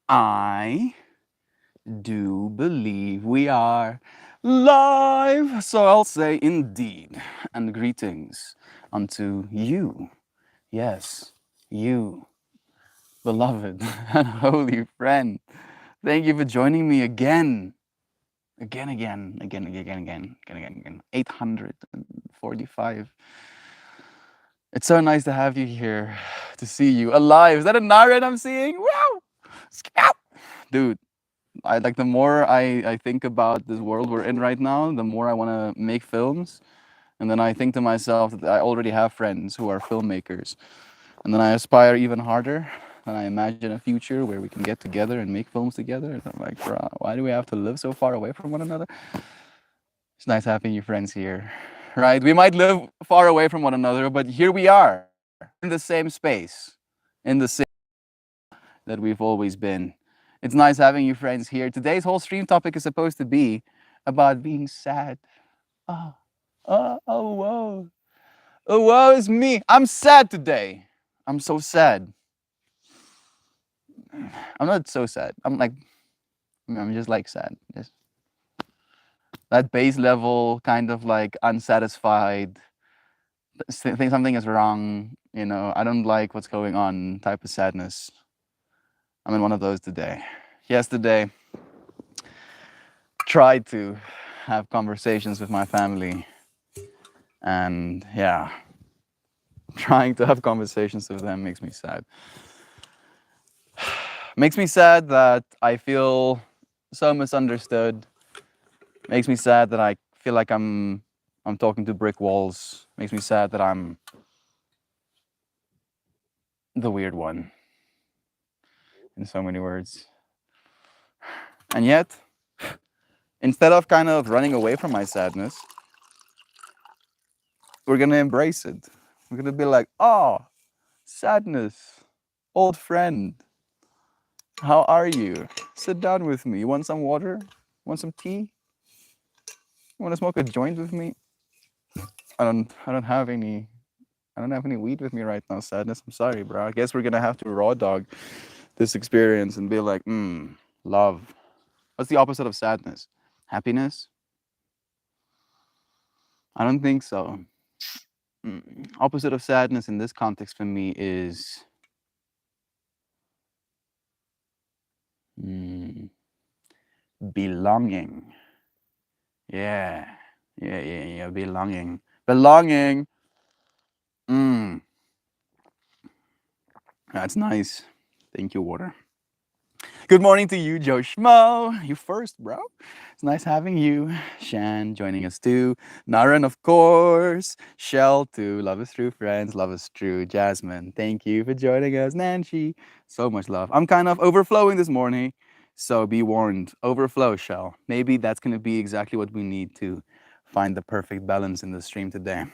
I do believe we are live. So I'll say indeed and greetings unto you. Yes, you, beloved and holy friend. Thank you for joining me again. Again. 845. It's so nice to have you here, to see you alive. Is that a Naren I'm seeing? Wow! Scout! Dude, I like the more I think about this world we're in right now, the more I want to make films. And then I think to myself that I already have friends who are filmmakers. And then I aspire even harder. And I imagine a future where we can get together and make films together. And I'm like, bro, why do we have to live so far away from one another? It's nice having you friends here, right? We might live far away from one another, but here we are in the same space, in the same that we've always been. It's nice having you friends here. Today's whole stream topic is supposed to be about being sad. Oh, whoa. Oh, woe is me. I'm sad today. I'm so sad. I'm not so sad. I'm just like sad. Just that base level kind of like unsatisfied. Think something is wrong. I don't like what's going on type of sadness. I'm in one of those today. Yesterday, tried to have conversations with my family, and yeah, trying to have conversations with them makes me sad. Makes me sad that I feel so misunderstood. Makes me sad that I feel like I'm talking to brick walls. Makes me sad that I'm the weird one in so many words. And yet, instead of kind of running away from my sadness, we're gonna embrace it. We're gonna be like, oh, sadness, old friend, how are you? Sit down with me. You want some water? Want some tea? You want to smoke a joint with me? I don't have any. I don't have any weed with me right now. Sadness. I'm sorry, bro. I guess we're gonna have to raw dog this experience and be like, love. What's the opposite of sadness? Happiness? I don't think so. Opposite of sadness in this context for me is mm, belonging. Yeah, yeah. Belonging. Belonging. Mm, that's nice. Thank you, water. Good morning to you, Joe Schmo. You first, bro. It's nice having you. Shan joining us too. Naren, of course. Shell too. Love is true, friends. Love is true. Jasmine, thank you for joining us. Nancy, so much love. I'm kind of overflowing this morning, so be warned. Overflow, Shell. Maybe that's going to be exactly what we need to find the perfect balance in the stream today.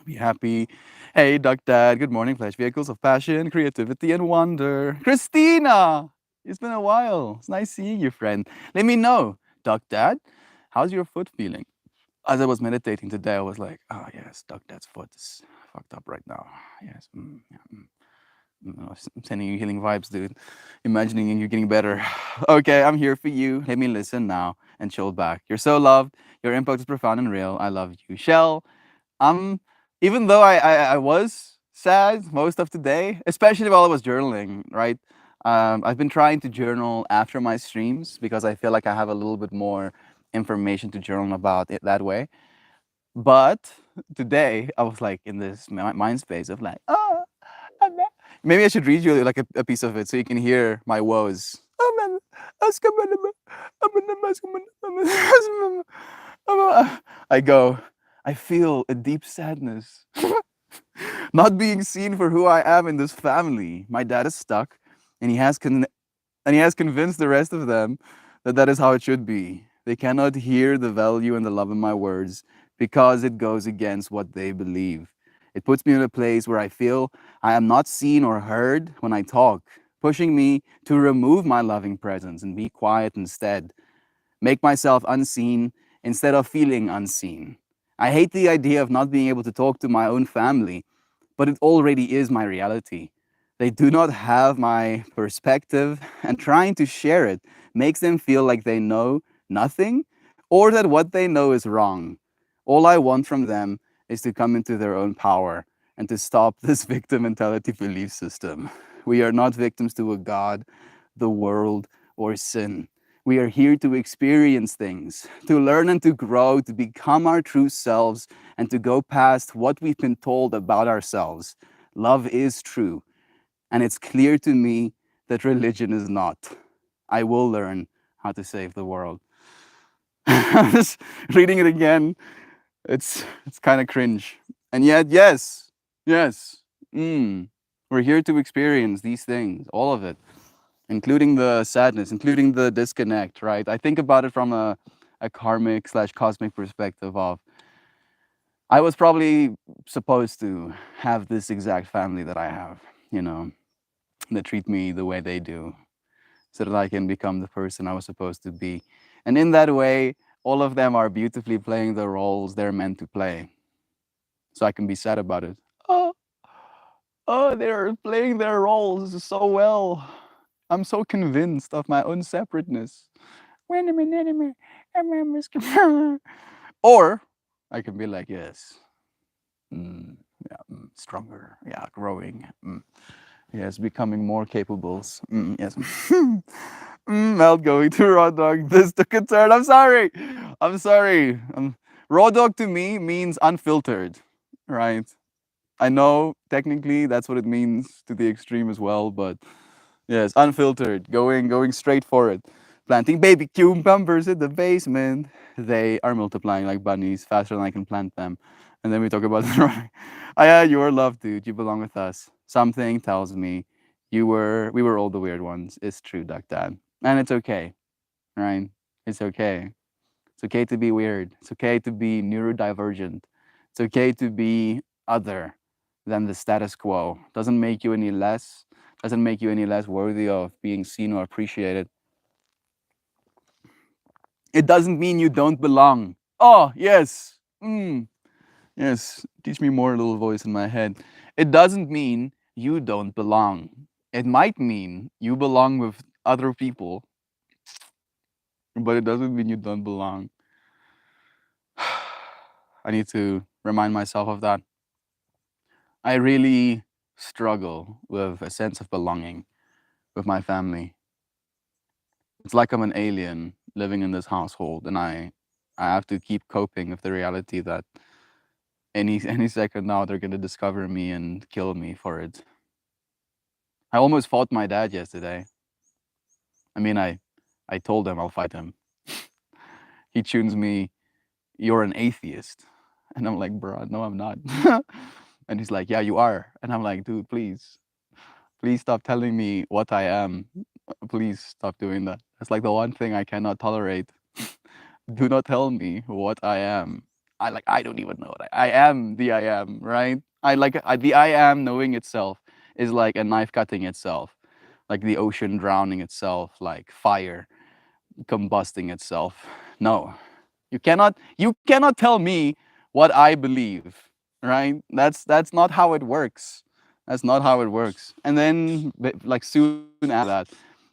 Be happy. Hey, Duck Dad. Good morning. Flash vehicles of passion, creativity, and wonder. Christina, it's been a while. It's nice seeing you, friend. Let me know, Duck Dad. How's your foot feeling? As I was meditating today, I was like, oh yes, Duck Dad's foot is fucked up right now. Yes. I'm sending you healing vibes, dude. Imagining you getting better. Okay, I'm here for you. Let me listen now and chill back. You're so loved. Your impact is profound and real. I love you. Shell, I'm even though I was sad most of today, especially while I was journaling, right? I've been trying to journal after my streams because I feel like I have a little bit more information to journal about it that way. But today I was like in this mind space of like, oh, maybe I should read you like a piece of it so you can hear my woes. I go, I feel a deep sadness. Not being seen for who I am in this family. My dad is stuck, and he has convinced the rest of them that that is how it should be. They cannot hear the value and the love in my words because it goes against what they believe. It puts me in a place where I feel I am not seen or heard when I talk, pushing me to remove my loving presence and be quiet instead, make myself unseen instead of feeling unseen. I hate the idea of not being able to talk to my own family, but it already is my reality. They do not have my perspective, and trying to share it makes them feel like they know nothing or that what they know is wrong. All I want from them is to come into their own power and to stop this victim mentality belief system. We are not victims to a God, the world, or sin. We are here to experience things, to learn and to grow, to become our true selves, and to go past what we've been told about ourselves. Love is true, and it's clear to me that religion is not. I will learn how to save the world. Just reading it again, it's kind of cringe. And yet, yes, yes, we're here to experience these things, all of it, including the sadness, including the disconnect, right? I think about it from a karmic slash cosmic perspective of I was probably supposed to have this exact family that I have, you know, that treat me the way they do, so that I can become the person I was supposed to be. And in that way, all of them are beautifully playing the roles they're meant to play. So I can be sad about it. Oh, oh, they're playing their roles so well. I'm so convinced of my own separateness. Wait a minute, or I can be like, yes, yeah, stronger, yeah, growing. Yes, becoming more capables. Yes. Outgoing to raw dog. This took a turn. I'm sorry. I'm sorry. Raw dog to me means unfiltered, right? I know technically that's what it means to the extreme as well, but yes, unfiltered, going straight for it. Planting baby cucumbers in the basement. They are multiplying like bunnies faster than I can plant them. And then we talk about the yeah, you are loved, dude. You belong with us. Something tells me we were all the weird ones. It's true, Duck Dad. And it's okay, right? It's okay. It's okay to be weird. It's okay to be neurodivergent. It's okay to be other than the status quo. Doesn't make you any less, doesn't make you any less worthy of being seen or appreciated. It doesn't mean you don't belong. Oh, yes. Yes. Teach me more, little voice in my head. It doesn't mean you don't belong. It might mean you belong with other people, but it doesn't mean you don't belong. I need to remind myself of that. I really struggle with a sense of belonging with my family. It's like I'm an alien living in this household, and I have to keep coping with the reality that any second now they're gonna discover me and kill me for it. I almost fought my dad yesterday. I mean, I told him I'll fight him. He tunes me, "You're an atheist," and I'm like, "Bro, no, I'm not." And he's like, "Yeah, you are," and I'm like, "Dude, please stop telling me what I am. Please stop doing that. That's like the one thing I cannot tolerate. Do not tell me what I am. I don't even know what I am the I am, right? The I am knowing itself is like a knife cutting itself, like the ocean drowning itself, like fire combusting itself. No. You cannot tell me what I believe, right? That's not how it works. That's not how it works. And then like soon after that,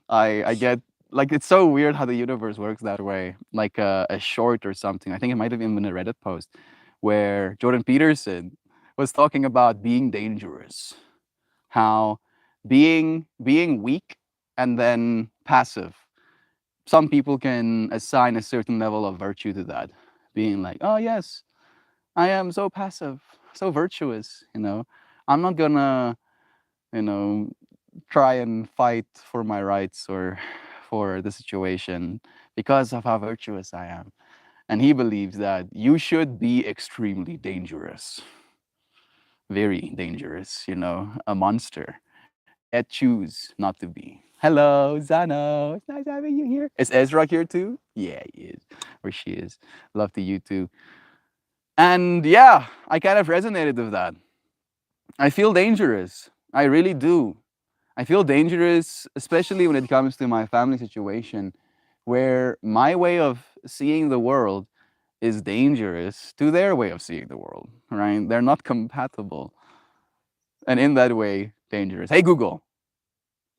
I get like it's so weird how the universe works that way. Like a short or something. I think it might have even been a Reddit post where Jordan Peterson was talking about being dangerous. How being weak and then passive, some people can assign a certain level of virtue to that, being like, oh yes, I am so passive, so virtuous, I'm not gonna, you know try and fight for my rights or for the situation because of how virtuous I am. And he believes that you should be extremely dangerous, very dangerous, a monster, yet choose not to be. Hello, Zano. It's nice having you here. Is Ezra here too? Yeah, he is. Or she is. Love to you too. And yeah, I kind of resonated with that. I feel dangerous. I really do. I feel dangerous, especially when it comes to my family situation, where my way of seeing the world is dangerous to their way of seeing the world, right? They're not compatible. And in that way, Dangerous. Hey Google,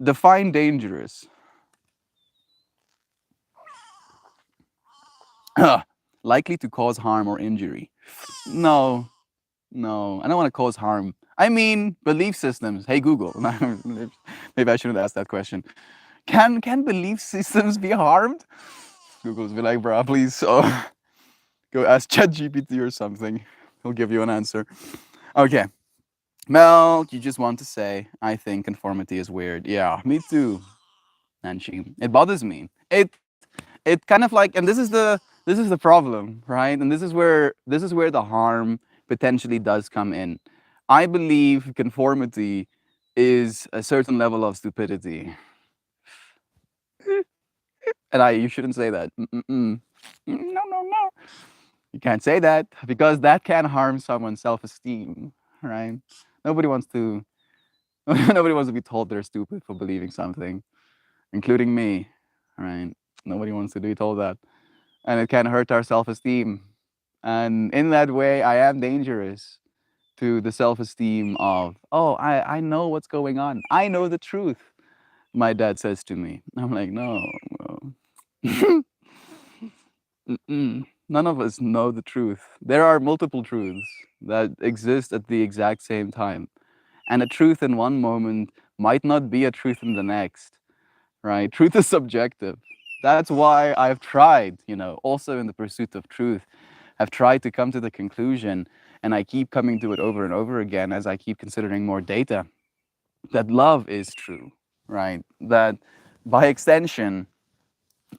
define dangerous. Likely to cause harm or injury. No, no, I don't want to cause harm. I mean, belief systems. Hey Google. Maybe I shouldn't ask that question. Can belief systems be harmed? Google's be like, bro, please go ask ChatGPT or something. He'll give you an answer. Okay. Mel, you just want to say, I think conformity is weird. Yeah, me too. Nancy. It bothers me. It kind of like, and this is the problem, right? And this is where the harm potentially does come in. I believe conformity is a certain level of stupidity. And you shouldn't say that. Mm-mm-mm. No, no, no. You can't say that because that can harm someone's self-esteem, right? Nobody wants to nobody wants to be told they're stupid for believing something, including me, right? Nobody wants to be told that. And it can hurt our self-esteem. And in that way, I am dangerous to the self-esteem of, oh, I know what's going on. I know the truth, my dad says to me. I'm like, no. Mm-mm. None of us know the truth. There are multiple truths that exist at the exact same time. And a truth in one moment might not be a truth in the next, right? Truth is subjective. That's why I've tried, also in the pursuit of truth, I've tried to come to the conclusion, and I keep coming to it over and over again as I keep considering more data, that love is true, right? That by extension,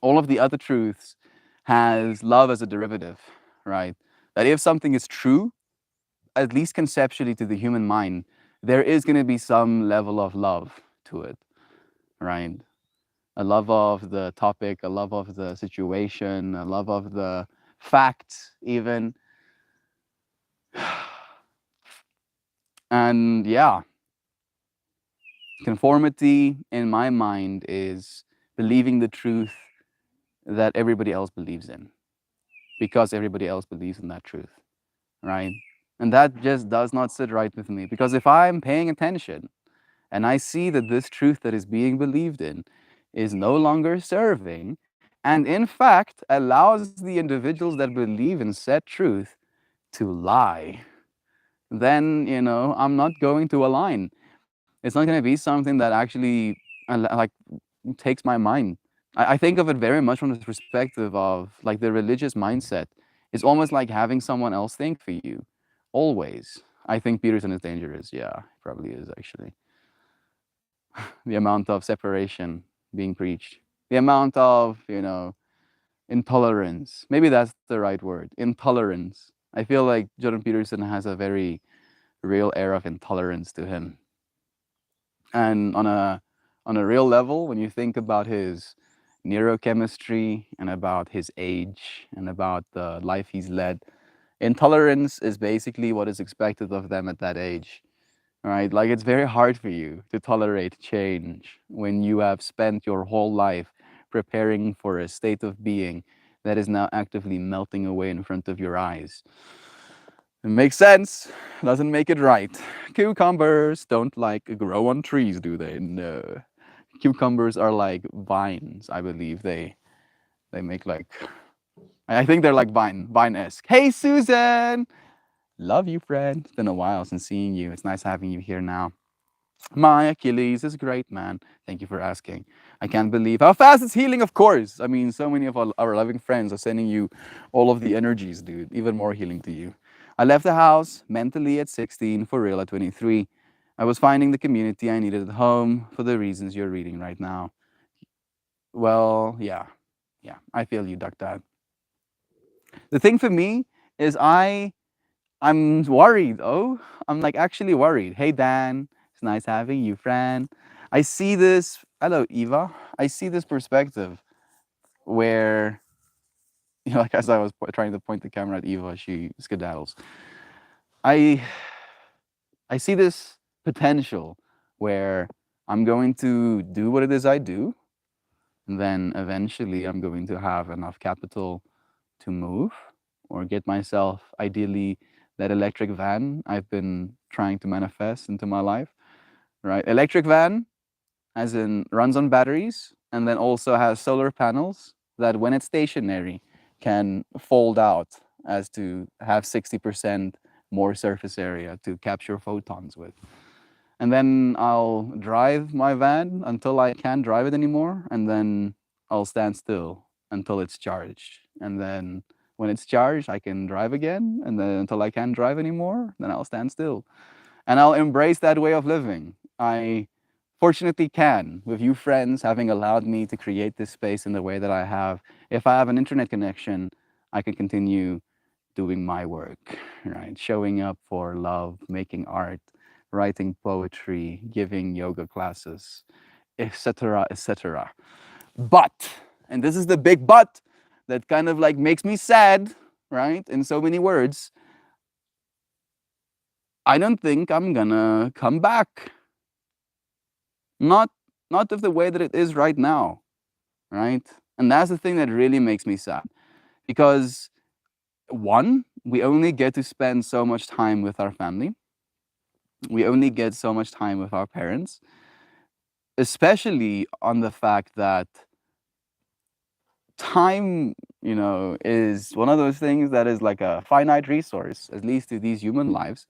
all of the other truths has love as a derivative, right? That if something is true, at least conceptually to the human mind, there is going to be some level of love to it, right? A love of the topic, a love of the situation, a love of the facts, even. And yeah, conformity in my mind is believing the truth that everybody else believes in because everybody else believes in that truth, right? And that just does not sit right with me because if I'm paying attention and I see that this truth that is being believed in is no longer serving, and in fact allows the individuals that believe in said truth to lie, then, I'm not going to align. It's not going to be something that actually like takes my mind. I think of it very much from the perspective of like the religious mindset. It's almost like having someone else think for you, always. I think Peterson is dangerous. Yeah, he probably is actually. The amount of separation being preached, the amount of, intolerance. Maybe that's the right word, intolerance. I feel like Jordan Peterson has a very real air of intolerance to him. And on a real level, when you think about his neurochemistry and about his age and about the life he's led, intolerance is basically what is expected of them at that age. Right? Like it's very hard for you to tolerate change when you have spent your whole life preparing for a state of being that is now actively melting away in front of your eyes. It makes sense, doesn't make it right. Cucumbers don't like grow on trees, do they? No. Cucumbers are like vines, I believe. They make like, I think they're like vine-esque. Hey Susan! Love you, friend. It's been a while since seeing you. It's nice having you here now. My Achilles is great, man. Thank you for asking. I can't believe how fast it's healing, of course. I mean, so many of our loving friends are sending you all of the energies, dude. Even more healing to you. I left the house mentally at 16, for real at 23. I was finding the community I needed at home for the reasons you're reading right now. Well, yeah. Yeah, I feel you, Duck Dad. The thing for me is I'm worried. Oh, I'm like actually worried. Hey, Dan. It's nice having you, friend. I see this. Hello, Eva. I see this perspective where, like as I was trying to point the camera at Eva, she skedaddles. I I see this potential where I'm going to do what it is I do, and then eventually I'm going to have enough capital to move or get myself, ideally, that electric van I've been trying to manifest into my life, right? Electric van, as in runs on batteries, and then also has solar panels that, when it's stationary, can fold out as to have 60% more surface area to capture photons with. And then I'll drive my van until I can't drive it anymore, and then I'll stand still until it's charged. And then when it's charged, I can drive again, and then until I can't drive anymore, then I'll stand still. And I'll embrace that way of living. I fortunately can, with you friends having allowed me to create this space in the way that I have. If I have an internet connection, I can continue doing my work, right? Showing up for love, making art, writing poetry, giving yoga classes, etc., etc. But, and this is the big but that kind of like makes me sad, right? In so many words, I don't think I'm gonna come back. Not not of the way that it is right now, right? And that's the thing that really makes me sad. Because one, we only get to spend so much time with our family. We only get so much time with our parents, especially on the fact that time, is one of those things that is like a finite resource, at least to these human lives.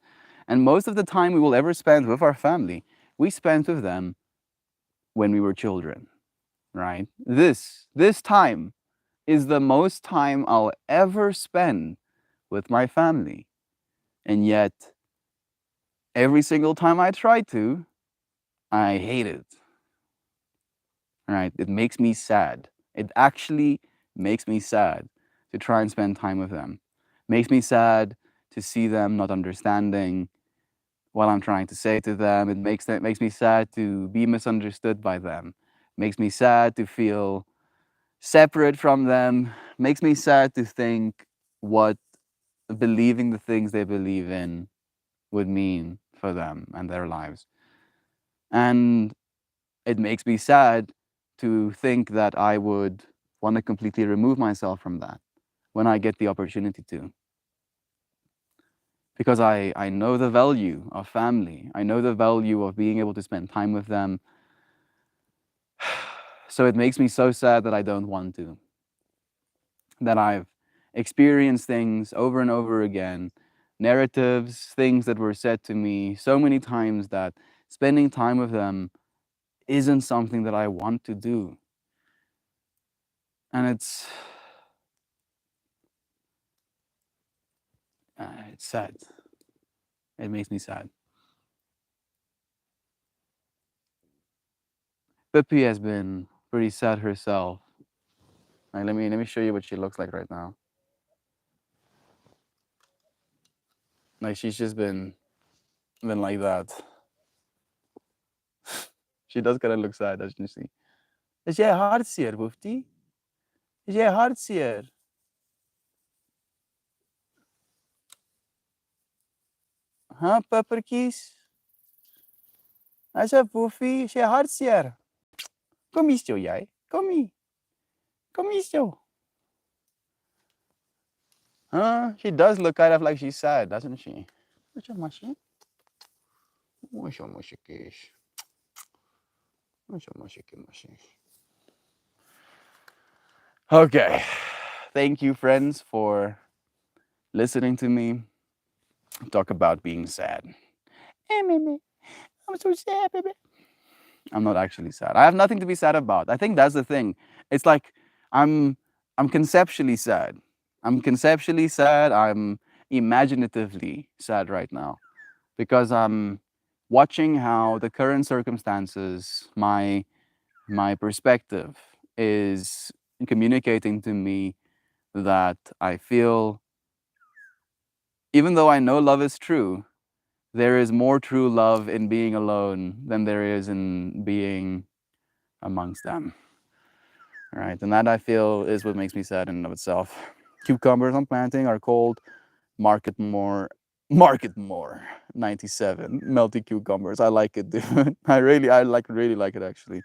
And most of the time we will ever spend with our family, we spent with them when we were children, right? This time is the most time I'll ever spend with my family. And yet, every single time I try to, I hate it. Right? It makes me sad. It actually makes me sad to try and spend time with them. Makes me sad to see them not understanding what I'm trying to say to them. It makes me sad to be misunderstood by them. Makes me sad to feel separate from them. Makes me sad to think what believing the things they believe in would mean for them and their lives. And it makes me sad to think that I would want to completely remove myself from that when I get the opportunity to. Because I know the value of family. I know the value of being able to spend time with them. So it makes me so sad that I don't want to. That I've experienced things over and over again, narratives, things that were said to me so many times, that spending time with them isn't something that I want to do. And it's sad. It makes me sad. Pippi has been pretty sad herself. Like, let me show you what she looks like right now. Like, she's just been like that. She does kind of look sad, doesn't she? Is jij hartseer, Woeftie? Is jij hartseer? Huh, peppertjies? Hij zei, Woefie, is jij hartseer? Kom hier, zo jij. Kom hier. Kom hier, zo. Huh? She does look kind of like she's sad, doesn't she? What's your mushy? What's your mushy kiss? What's your mushy mushy? Okay. Thank you, friends, for listening to me talk about being sad. Hey, baby. I'm so sad, baby. I'm not actually sad. I have nothing to be sad about. I think that's the thing. It's like I'm I'm conceptually sad. I'm conceptually sad. I'm imaginatively sad right now because I'm watching how the current circumstances, my perspective is communicating to me that I feel, even though I know love is true, there is more true love in being alone than there is in being amongst them. Right? And that, I feel, is what makes me sad in and of itself. Cucumbers I'm planting are called Market More. Market More 97 melty cucumbers. I like it, dude. Really like it actually.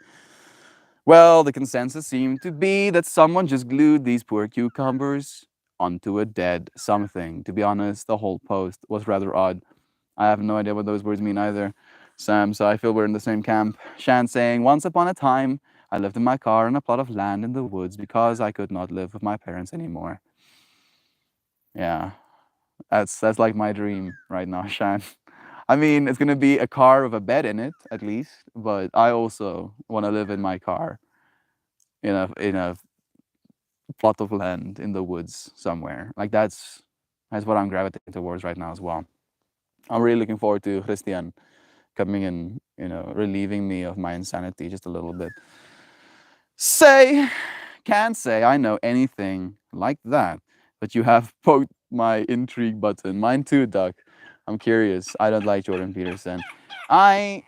Well, the consensus seemed to be that someone just glued these poor cucumbers onto a dead something. To be honest, the whole post was rather odd. I have no idea what those words mean either. Sam, so I feel we're in the same camp. Shan saying, once upon a time, I lived in my car on a plot of land in the woods because I could not live with my parents anymore. Yeah, that's like my dream right now, Shan. I mean, it's gonna be a car with a bed in it at least, but I also want to live in my car in a plot of land in the woods somewhere. Like that's what I'm gravitating towards right now as well. I'm really looking forward to Christian coming and relieving me of my insanity just a little bit. Say, can't say I know anything like that, but you have poked my intrigue button. Mine too, Duck. I'm curious. I don't like Jordan Peterson. I,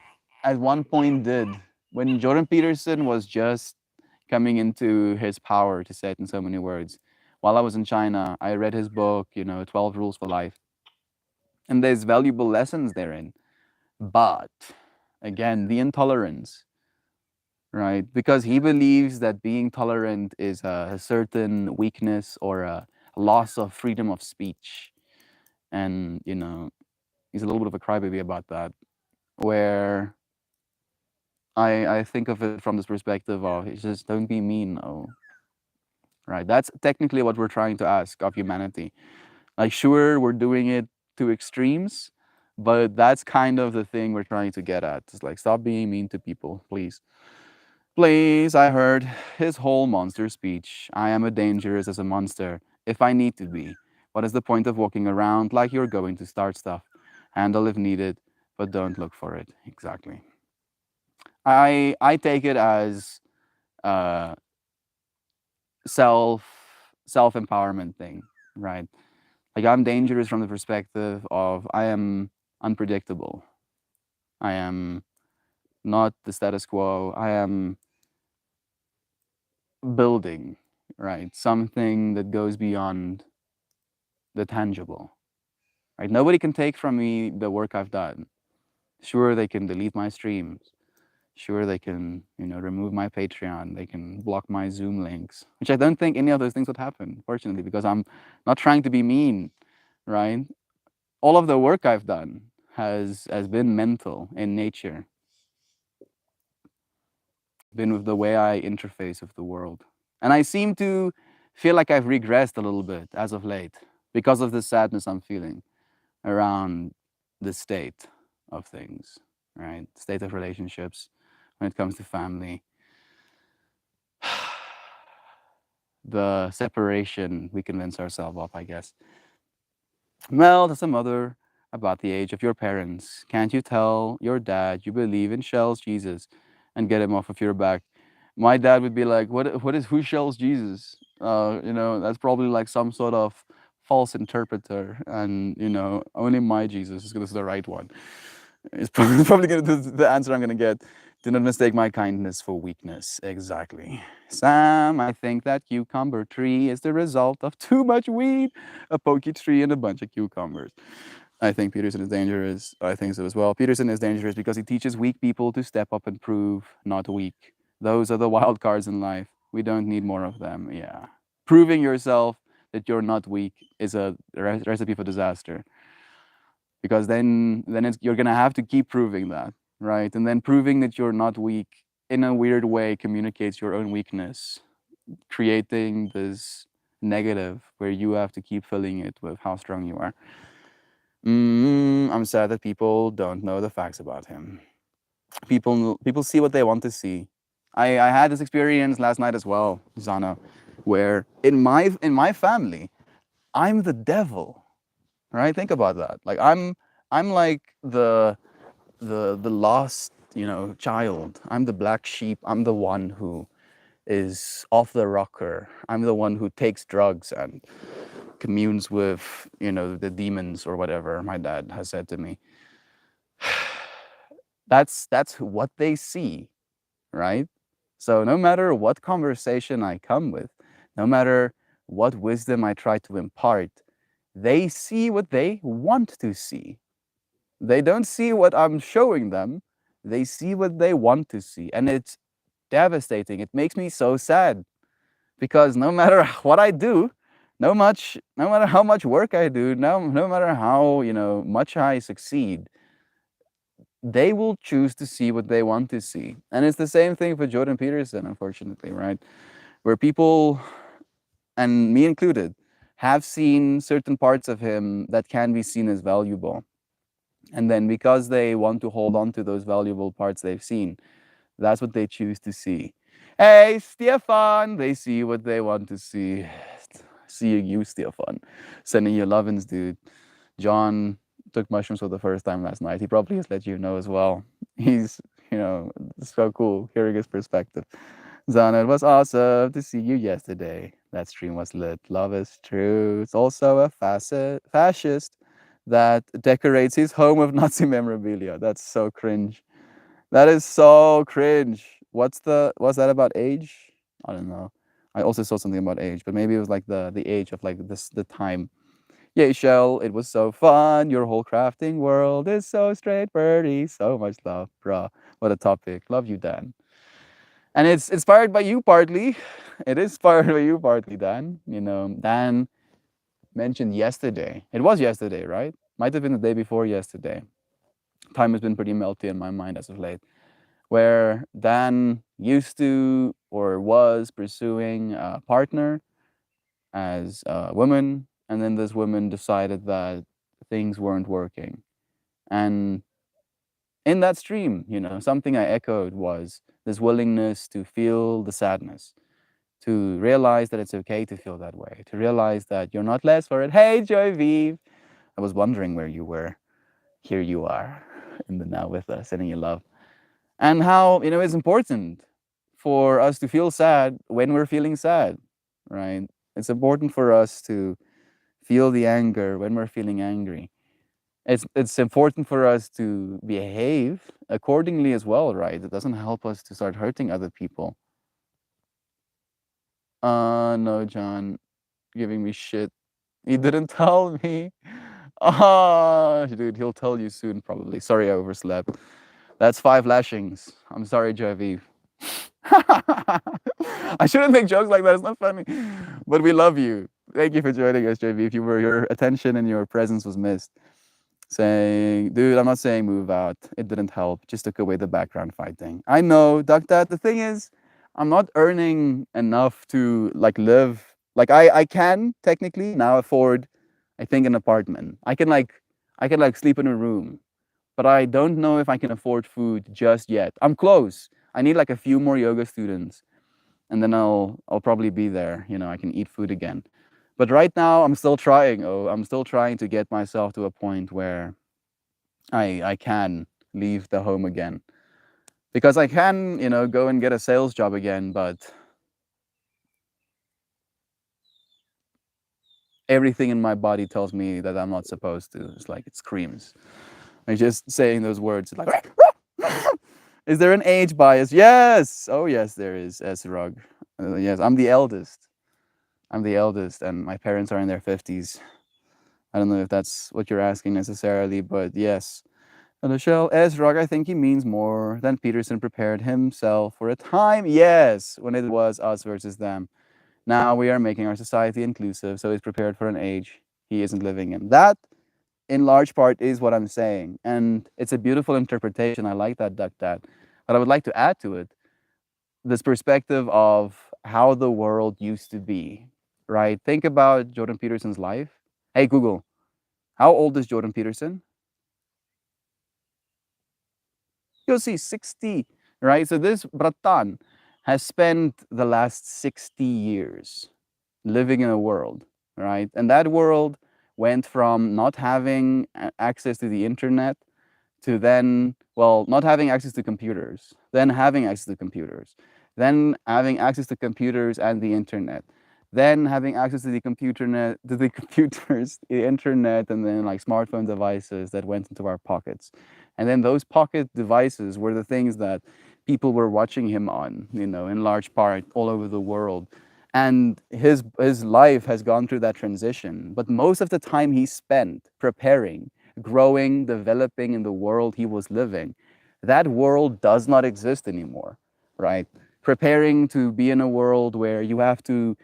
at one point, did. When Jordan Peterson was just coming into his power, to say it in so many words. While I was in China, I read his book, 12 Rules for Life. And there's valuable lessons therein. But again, the intolerance, right? Because he believes that being tolerant is a certain weakness or a loss of freedom of speech. And, he's a little bit of a crybaby about that, where I think of it from this perspective of it's just don't be mean, oh, right? That's technically what we're trying to ask of humanity. Like, sure, we're doing it to extremes, but that's kind of the thing we're trying to get at. It's like, stop being mean to people, please. Please, I heard his whole monster speech. I am as dangerous as a monster, if I need to be. What is the point of walking around like you're going to start stuff? Handle if needed, but don't look for it. Exactly. I take it as uh, self self empowerment thing, right? Like I'm dangerous from the perspective of I am unpredictable. I am not the status quo. I am building, right? Something that goes beyond the tangible, right? Nobody can take from me the work I've done. Sure, they can delete my streams. Sure, they can, remove my Patreon. They can block my Zoom links, which I don't think any of those things would happen, fortunately, because I'm not trying to be mean, right? All of the work I've done has been mental in nature, been with the way I interface with the world. And I seem to feel like I've regressed a little bit as of late because of the sadness I'm feeling around the state of things, right? State of relationships when it comes to family, the separation we convince ourselves of, I guess. Mel, to some other about the age of your parents. Can't you tell your dad you believe in Shell's Jesus and get him off of your back? My dad would be like, what is who Shell's Jesus? That's probably like some sort of false interpreter, and only my Jesus is the right one. It's probably gonna the answer I'm gonna get. Do not mistake my kindness for weakness. Exactly. Sam, I think that cucumber tree is the result of too much weed. A pokey tree and a bunch of cucumbers. I think Peterson is dangerous. I think so as well. Peterson is dangerous because he teaches weak people to step up and prove not weak. Those are the wild cards in life. We don't need more of them. Yeah. Proving yourself that you're not weak is a recipe for disaster, because then you're gonna have to keep proving that, right? And then proving that you're not weak in a weird way communicates your own weakness, creating this negative where you have to keep filling it with how strong you are. I'm sad that people don't know the facts about him. People see what they want to see. I had this experience last night as well, Zana, where in my family, I'm the devil, right? Think about that. Like I'm like the lost, child. I'm the black sheep. I'm the one who is off the rocker. I'm the one who takes drugs and communes with, the demons or whatever my dad has said to me. That's what they see, right? So no matter what conversation I come with, no matter what wisdom I try to impart, they see what they want to see. They don't see what I'm showing them. They see what they want to see. And it's devastating. It makes me so sad because no matter what I do, no matter how much work I do, no matter how, much I succeed, they will choose to see what they want to see. And it's the same thing for Jordan Peterson, unfortunately, right? Where people, and me included, have seen certain parts of him that can be seen as valuable. And then because they want to hold on to those valuable parts they've seen, that's what they choose to see. Hey, Stefan, they see what they want to see. Seeing you, Stefan. Sending you lovin's, dude. John took mushrooms for the first time last night. He probably has let you know as well. He's, so cool hearing his perspective. Zana, it was awesome to see you yesterday. That stream was lit. Love is true. It's also a fascist that decorates his home with Nazi memorabilia. That's so cringe. That is so cringe. What's that about age? I don't know. I also saw something about age, but maybe it was like the age of like this the time. Yay, Shell, it was so fun. Your whole crafting world is so straight, birdie. So much love, bruh. What a topic. Love you, Dan. And it's inspired by you partly. It is inspired by you partly, Dan. Dan mentioned yesterday. It was yesterday, right? Might have been the day before yesterday. Time has been pretty melty in my mind as of late. Where Dan used to or was pursuing a partner as a woman, and then this woman decided that things weren't working. And in that stream, something I echoed was this willingness to feel the sadness, to realize that it's okay to feel that way, to realize that you're not less for it. Hey, Joy Vive. I was wondering where you were. Here you are in the now with us, sending you love. And how, it's important for us to feel sad when we're feeling sad, right? It's important for us to feel the anger when we're feeling angry. It's important for us to behave accordingly as well, right? It doesn't help us to start hurting other people. No, John, giving me shit. He didn't tell me. Dude, he'll tell you soon, probably. Sorry, I overslept. That's 5 lashings. I'm sorry, Javiv. I shouldn't make jokes like that. It's not funny. But we love you. Thank you for joining us, JV. If your attention and your presence was missed. Saying, dude, I'm not saying move out. It didn't help. Just took away the background fighting. I know, Duck Dad. The thing is, I'm not earning enough to like live. Like I can technically now afford, I think, an apartment. I can sleep in a room, but I don't know if I can afford food just yet. I'm close. I need like a few more yoga students, and then I'll probably be there. I can eat food again. But right now, I'm still trying. Oh, I'm still trying to get myself to a point where I can leave the home again, because I can go and get a sales job again, but everything in my body tells me that I'm not supposed to. It's like it screams. Like just saying those words, it's like. Is there an age bias? Yes. Oh yes, there is. S-Rug. Yes, I'm the eldest. And my parents are in their 50s. I don't know if that's what you're asking necessarily, but yes. And Michelle S-Rug, I think he means more than Peterson prepared himself for a time. Yes, when it was us versus them. Now we are making our society inclusive, so he's prepared for an age he isn't living in. That, in large part, is what I'm saying. And it's a beautiful interpretation. I like that, Duck Dad. But I would like to add to it this perspective of how the world used to be, right? Think about Jordan Peterson's life. Hey, Google, how old is Jordan Peterson? You'll see 60, right? So this Bratan has spent the last 60 years living in a world, right? And that world went from not having access to the internet to then, well, not having access to computers, then having access to computers, then having access to computers and the internet, then having access to the to the computers, the internet, and then like smartphone devices that went into our pockets. And then those pocket devices were the things that people were watching him on, in large part all over the world. And his life has gone through that transition. But most of the time he spent preparing, growing, developing in the world he was living, that world does not exist anymore, right? Preparing to be in a world where you have to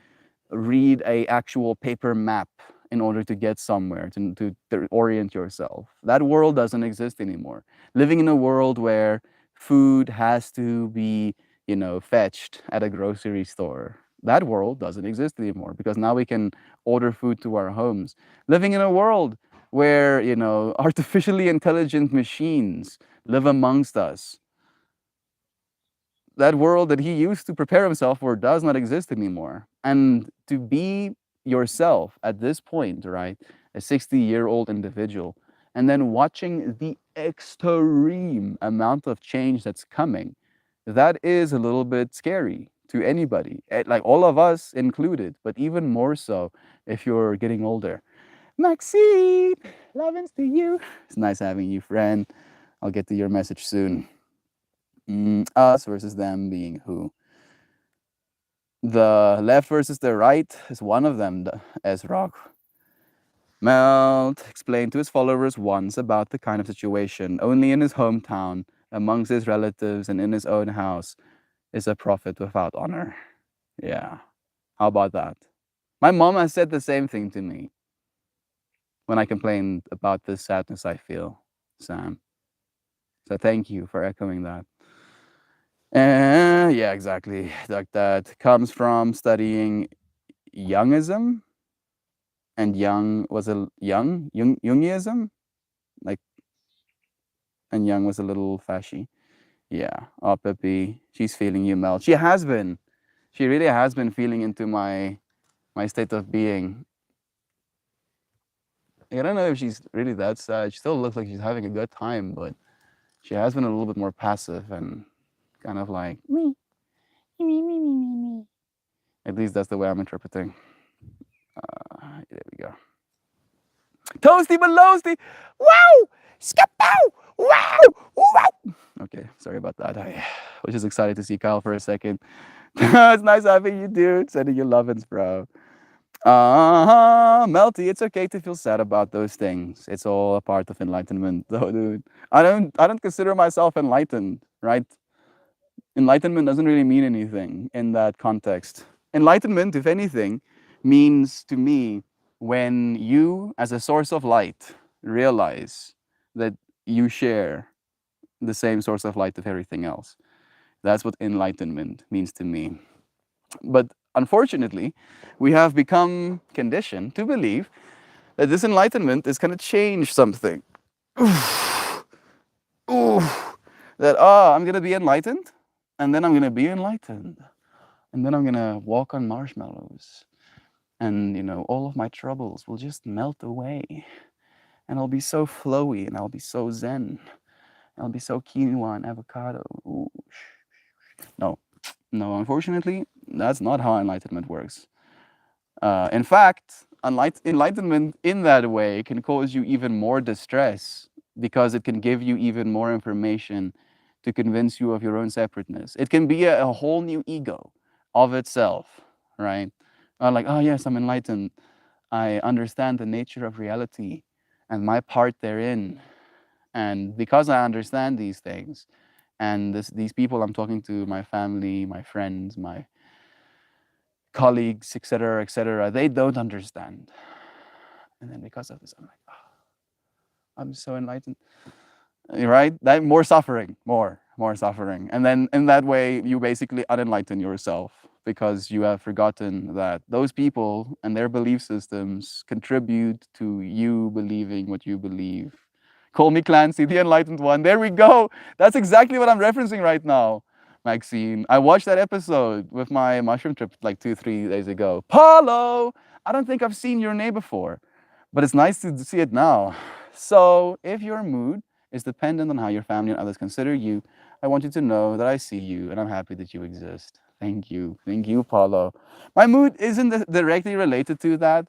read a actual paper map in order to get somewhere, to orient yourself. That world doesn't exist anymore. Living in a world where food has to be, fetched at a grocery store. That world doesn't exist anymore because now we can order food to our homes. Living in a world where, artificially intelligent machines live amongst us. That world that he used to prepare himself for does not exist anymore. And to be yourself at this point, right, a 60-year-old individual, and then watching the extreme amount of change that's coming, that is a little bit scary to anybody, like all of us included, but even more so if you're getting older. Maxine, lovins to you. It's nice having you, friend. I'll get to your message soon. Us versus them being who? The left versus the right is one of them, as Rock. Melt explained to his followers once about the kind of situation only in his hometown, amongst his relatives, and in his own house is a prophet without honor. Yeah. How about that? My mom has said the same thing to me when I complained about the sadness I feel, Sam. So thank you for echoing that. Yeah, exactly. Like that comes from studying Youngism, and Young was a Jungiism, like, and Young was a little fashy. Yeah. Oh, Pippi, she's feeling you, Mel. She has been. She really has been feeling into my state of being. I don't know if she's really that sad. She still looks like she's having a good time, but she has been a little bit more passive and kind of like me, me, me, me, me, me. At least that's the way I'm interpreting. There we go. Toasty Malosty! Wow! Skapow! Wow! Wow! Okay, sorry about that. I was just excited to see Kyle for a second. It's nice having you, dude. Sending you lovin's, bro. Melty, it's okay to feel sad about those things. It's all a part of enlightenment, though, dude. I don't consider myself enlightened, right? Enlightenment doesn't really mean anything in that context. Enlightenment, if anything, means to me when you, as a source of light, realize that you share the same source of light of everything else. That's what enlightenment means to me. But unfortunately, we have become conditioned to believe that this enlightenment is going to change something. Ooh, that, I'm going to be enlightened, and then I'm going to be enlightened, and then I'm going to walk on marshmallows, and, all of my troubles will just melt away, and I'll be so flowy, and I'll be so zen, and I'll be so quinoa and avocado. Ooh. No, no, unfortunately, that's not how enlightenment works. In fact, enlightenment in that way can cause you even more distress because it can give you even more information to convince you of your own separateness. It can be a whole new ego of itself, right? Like, oh, yes, I'm enlightened. I understand the nature of reality and my part therein. And because I understand these things, and these people I'm talking to, my family, my friends, my colleagues, etc., they don't understand. And then because of this, I'm like, oh, I'm so enlightened. Right? That more suffering, more suffering. And then in that way, you basically unenlighten yourself because you have forgotten that those people and their belief systems contribute to you believing what you believe. Call me Clancy, the enlightened one. There we go. That's exactly what I'm referencing right now, Maxine. I watched that episode with my mushroom trip like 2, 3 days ago. Paulo! I don't think I've seen your name before, but it's nice to see it now. So, if your mood is dependent on how your family and others consider you, I want you to know that I see you and I'm happy that you exist. Thank you. Thank you, Paulo. My mood isn't directly related to that,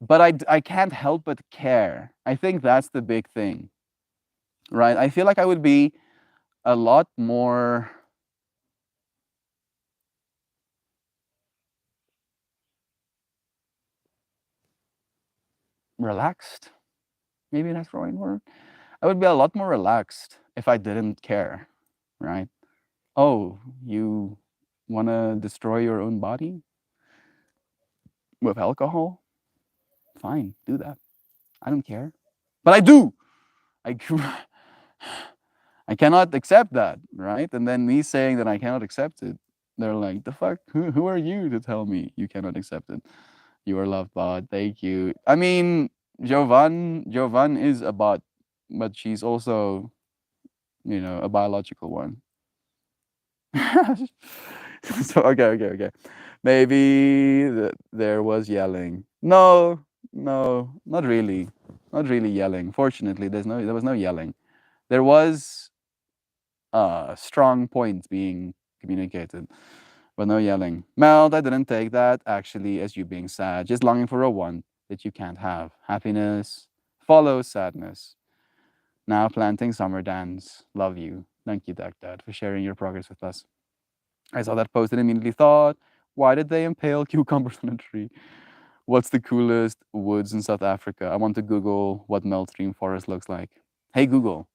but I can't help but care. I think that's the big thing, right? I feel like I would be a lot more relaxed. Maybe that's the right word. I would be a lot more relaxed if I didn't care, right? Oh, you want to destroy your own body with alcohol? Fine, do that. I don't care. But I do. I I cannot accept that, right? And then me saying that I cannot accept it, they're like, the fuck? Who are you to tell me you cannot accept it? You are loved, bot. Thank you. I mean, Jovan is a bot, but she's also, a biological one. So okay. Maybe there was yelling. No, no, not really, not really yelling. Fortunately, there was no yelling. There was strong points being communicated, but no yelling. Mel, I didn't take that actually as you being sad, just longing for a want that you can't have. Happiness follows sadness. Now planting summer dance. Love you. Thank you, Dad, for sharing your progress with us. I saw that post and immediately thought, why did they impale cucumbers on a tree? What's the coolest woods in South Africa? I want to Google what Meltstream Forest looks like. Hey, Google,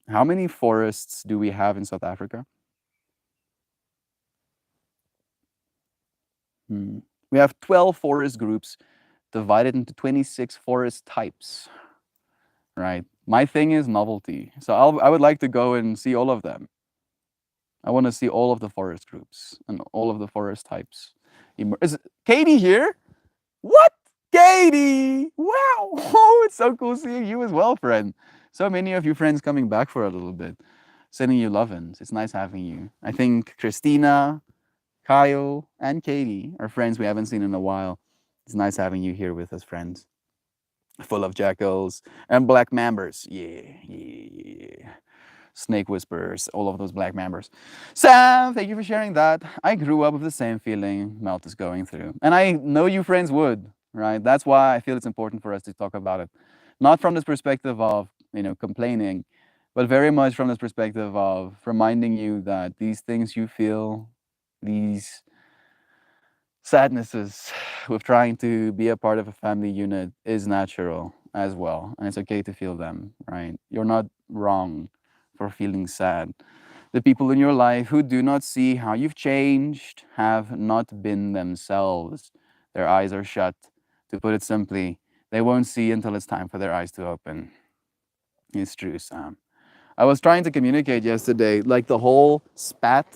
how many forests do we have in South Africa? We have 12 forest groups divided into 26 forest types, right? My thing is novelty. So I would like to go and see all of them. I want to see all of the forest groups and all of the forest types. Is Katie here? What? Katie! Wow! Oh, it's so cool seeing you as well, friend. So many of you friends coming back for a little bit. Sending you love-ins. It's nice having you. I think Christina, Kyle, and Katie are friends we haven't seen in a while. It's nice having you here with us, friends. Full of jackals and black mambers. Yeah. Snake whisperers, all of those black mambers. Sam, thank you for sharing that. I grew up with the same feeling Melt is going through. And I know you friends would, right? That's why I feel it's important for us to talk about it. Not from this perspective of, complaining, but very much from this perspective of reminding you that these things you feel, these sadnesses with trying to be a part of a family unit is natural as well. And it's okay to feel them, right? You're not wrong for feeling sad. The people in your life who do not see how you've changed have not been themselves. Their eyes are shut. To put it simply, they won't see until it's time for their eyes to open. It's true, Sam. I was trying to communicate yesterday, like the whole spat,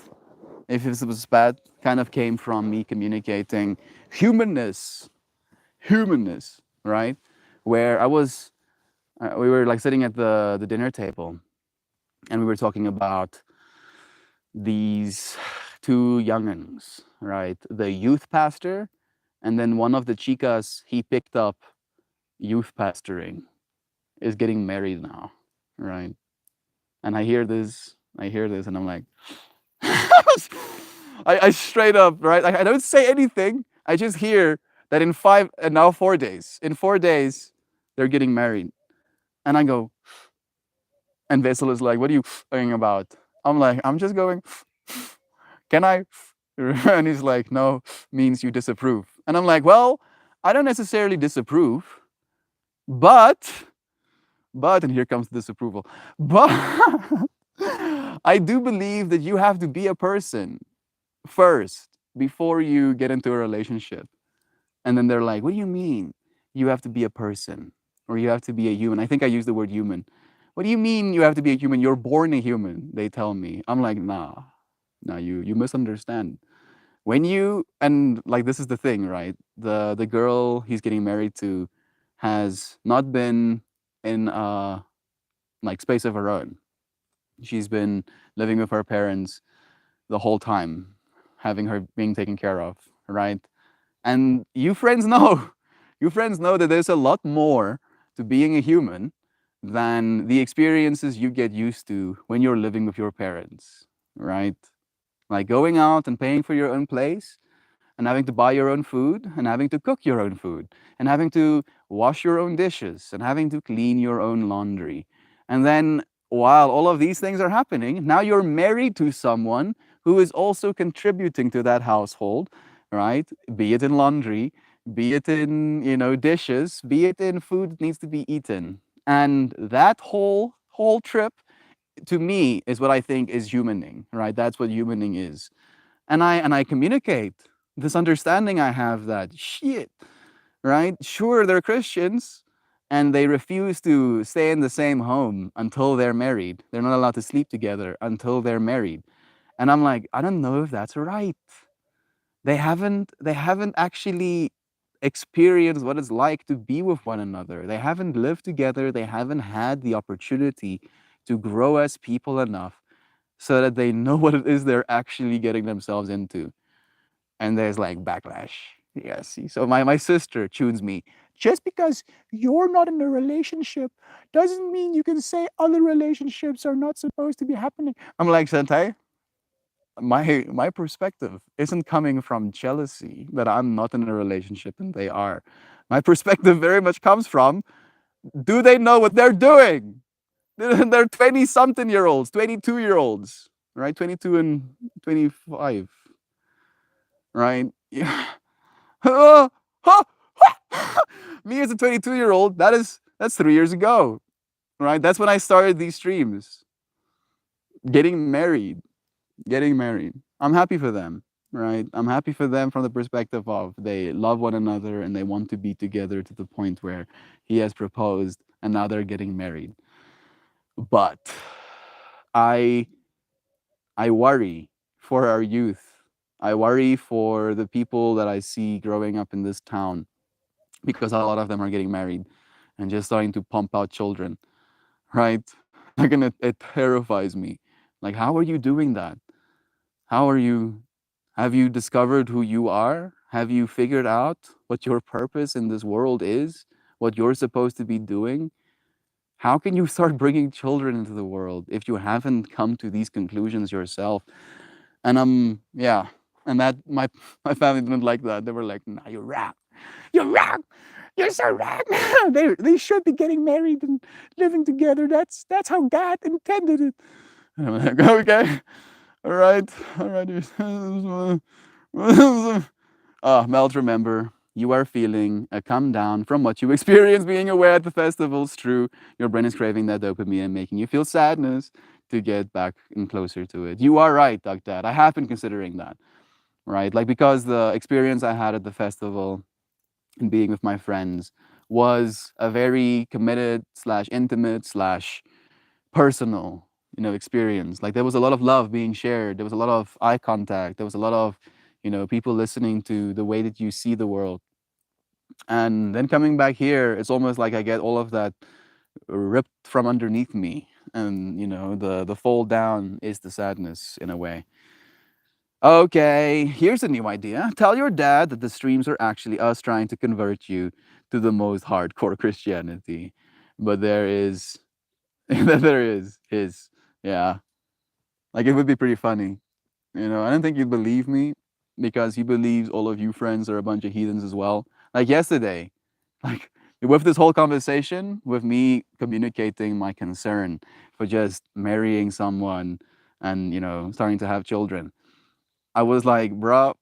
if it was spat, kind of came from me communicating humanness, right? Where we were like sitting at the dinner table, and we were talking about these two youngins, right? The youth pastor, and then one of the chicas he picked up youth pastoring is getting married now, right? And I hear this, and I'm like, I straight up, right? I don't say anything. I just hear that in 5 and now 4 days, in 4 days, they're getting married. And I go, and Vessel is like, what are you talking about? I'm like, I'm just going, can I? And he's like, no, means you disapprove. And I'm like, well, I don't necessarily disapprove, but, and here comes disapproval, but I do believe that you have to be a person first before you get into a relationship. And then they're like, what do you mean you have to be a person or you have to be a human? I think I used the word human. What do you mean you have to be a human? You're born a human, they tell me. I'm like, nah, you misunderstand. When you, and like this is the thing, right? The girl he's getting married to has not been in like space of her own. She's been living with her parents the whole time, having her being taken care of, right? And you friends know, you friends know that there's a lot more to being a human than the experiences you get used to when you're living with your parents, right? Like going out and paying for your own place and having to buy your own food and having to cook your own food and having to wash your own dishes and having to clean your own laundry. And then while all of these things are happening, now you're married to someone who is also contributing to that household, right? Be it in laundry, be it in, dishes, be it in food that needs to be eaten. And that whole trip to me is what I think is humaning, right? That's what humaning is. And I communicate this understanding I have that shit, right? Sure, they're Christians and they refuse to stay in the same home until they're married. They're not allowed to sleep together until they're married. And I'm like, I don't know if that's right. They haven't actually experienced what it's like to be with one another. They haven't lived together. They haven't had the opportunity to grow as people enough so that they know what it is they're actually getting themselves into. And there's like backlash. Yeah, see. So my sister tunes me. Just because you're not in a relationship doesn't mean you can say other relationships are not supposed to be happening. I'm like, Sentai, my perspective isn't coming from jealousy that I'm not in a relationship and they are. My perspective very much comes from, do they know what they're doing? They're 20 something year olds, 22-year-olds, right? 22 and 25, right? Yeah. Me as a 22-year-old, that's 3 years ago, right? That's when I started these streams. Getting married, getting married. I'm happy for them, right? I'm happy for them from the perspective of they love one another and they want to be together to the point where he has proposed and now they're getting married. But I I worry for our youth. I worry for the people that I see growing up in this town because a lot of them are getting married and just starting to pump out children, right? It terrifies me. Like, how are you doing that? How are you? Have you discovered who you are? Have you figured out what your purpose in this world is? What you're supposed to be doing? How can you start bringing children into the world if you haven't come to these conclusions yourself? And yeah, and that my family didn't like that. They were like, "Nah, you're wrong. You're wrong. You're so wrong. They should be getting married and living together. That's how God intended it." And I'm like, "Okay, all right, all right." Meld, remember, you are feeling a come down from what you experienced being away at the festivals. True, your brain is craving that dopamine and making you feel sadness to get back and closer to it. You are right, Doug Dad. I have been considering that, right? Like, because the experience I had at the festival and being with my friends was a very committed slash intimate slash personal, experience. Like, there was a lot of love being shared. There was a lot of eye contact. There was a lot of, people listening to the way that you see the world. And then coming back here, it's almost like I get all of that ripped from underneath me. And, the fall down is the sadness in a way. Okay, here's a new idea. Tell your dad that the streams are actually us trying to convert you to the most hardcore Christianity. But there is, there is his, yeah. Like, it would be pretty funny. I don't think you'd believe me because he believes all of you friends are a bunch of heathens as well. Like yesterday, like with this whole conversation, with me communicating my concern for just marrying someone and, starting to have children, I was like, bro,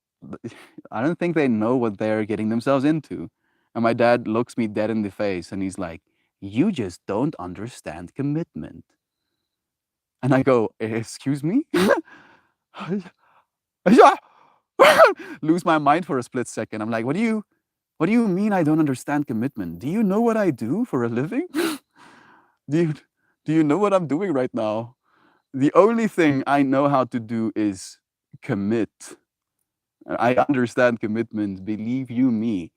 I don't think they know what they're getting themselves into. And my dad looks me dead in the face and he's like, you just don't understand commitment. And I go, excuse me? Lose my mind for a split second. I'm like, what do you mean I don't understand commitment? Do you know what I do for a living? do you do you know what I'm doing right now? The only thing I know how to do is commit. I understand commitment, believe you me.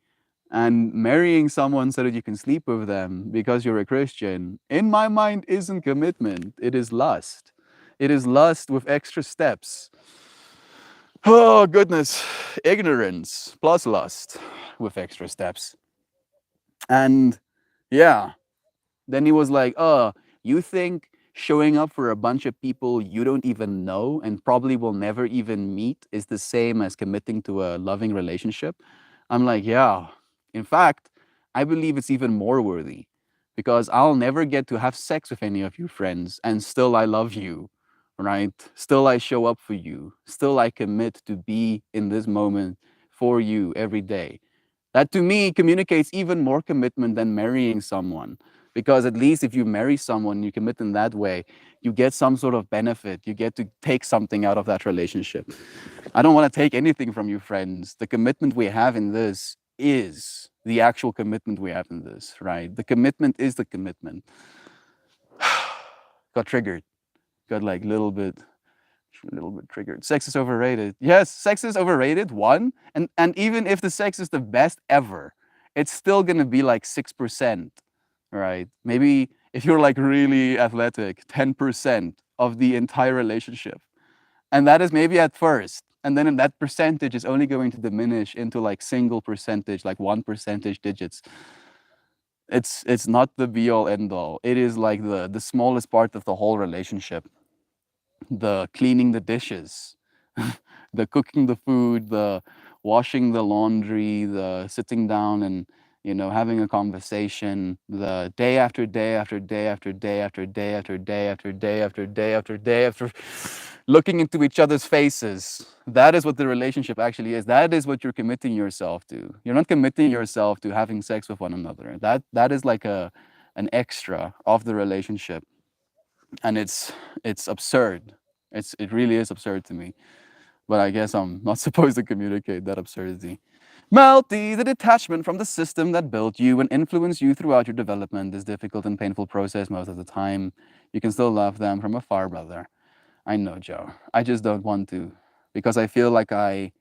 And marrying someone so that you can sleep with them because you're a Christian, in my mind, isn't commitment. It is lust. It is lust with extra steps. Oh, goodness. Ignorance plus lust with extra steps. And yeah, then he was like, oh, you think showing up for a bunch of people you don't even know and probably will never even meet is the same as committing to a loving relationship? I'm like, yeah. In fact, I believe it's even more worthy because I'll never get to have sex with any of your friends and still I love you, right? Still I show up for you. Still I commit to be in this moment for you every day. That to me communicates even more commitment than marrying someone. Because at least if you marry someone, you commit in that way, you get some sort of benefit. You get to take something out of that relationship. I don't want to take anything from you, friends. The commitment we have in this is the actual commitment we have in this, right? The commitment is the commitment. Got triggered. Got like a little bit triggered. Sex is overrated. Yes, sex is overrated, one. And even if the sex is the best ever, it's still gonna be like 6%, right? Maybe if you're like really athletic, 10% of the entire relationship. And that is maybe at first. And then that percentage is only going to diminish into like single percentage, like 1% digits. It's not the be all end all. It is like the smallest part of the whole relationship. The cleaning the dishes, the cooking the food, the washing the laundry, the sitting down and having a conversation, the day after day after day after day after day after day after day after day after day after looking into each other's faces. That is what the relationship actually is. That is what you're committing yourself to. You're not committing yourself to having sex with one another. That is like an extra of the relationship. And it's absurd. It really is absurd to me. But I guess I'm not supposed to communicate that absurdity. Melty, the detachment from the system that built you and influenced you throughout your development is difficult and painful process most of the time. You can still love them from afar, brother. I know, Joe. I just don't want to because I feel like I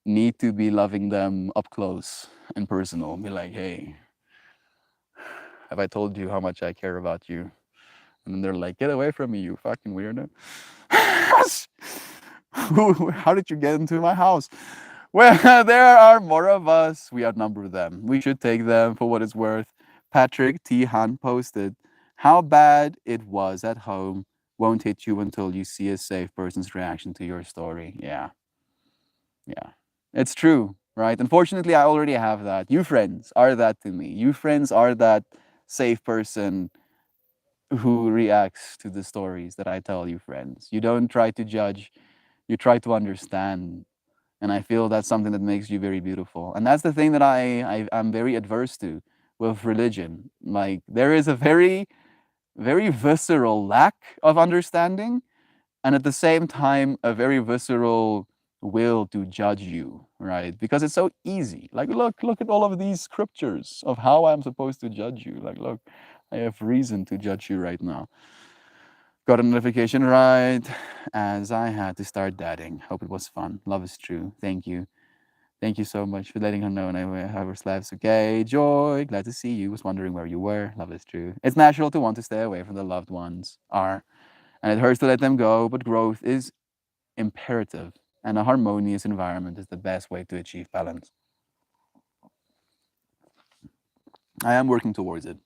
need to be loving them up close and personal. Be like, hey, have I told you how much I care about you? And then they're like, get away from me, you fucking weirdo. How did you get into my house? Well, there are more of us. We outnumber them. We should take them for what it's worth. Patrick T. Han posted, how bad it was at home won't hit you until you see a safe person's reaction to your story. Yeah. Yeah. It's true, right? Unfortunately, I already have that. You friends are that to me. You friends are that safe person who reacts to the stories that I tell you, friends. You don't try to judge, you try to understand. And I feel that's something that makes you very beautiful. And that's the thing that I'm very adverse to with religion. Like, there is a very, very visceral lack of understanding, and at the same time, a very visceral will to judge you, right? Because it's so easy. Like, look at all of these scriptures of how I'm supposed to judge you. Like, look, I have reason to judge you right now. Got a notification right as I had to start dating. Hope it was fun. Love is true. Thank you. Thank you so much for letting her know and I have her slaves. Okay. Joy, glad to see you. Was wondering where you were. Love is true. It's natural to want to stay away from the loved ones are, and it hurts to let them go, but growth is imperative and a harmonious environment is the best way to achieve balance. I am working towards it.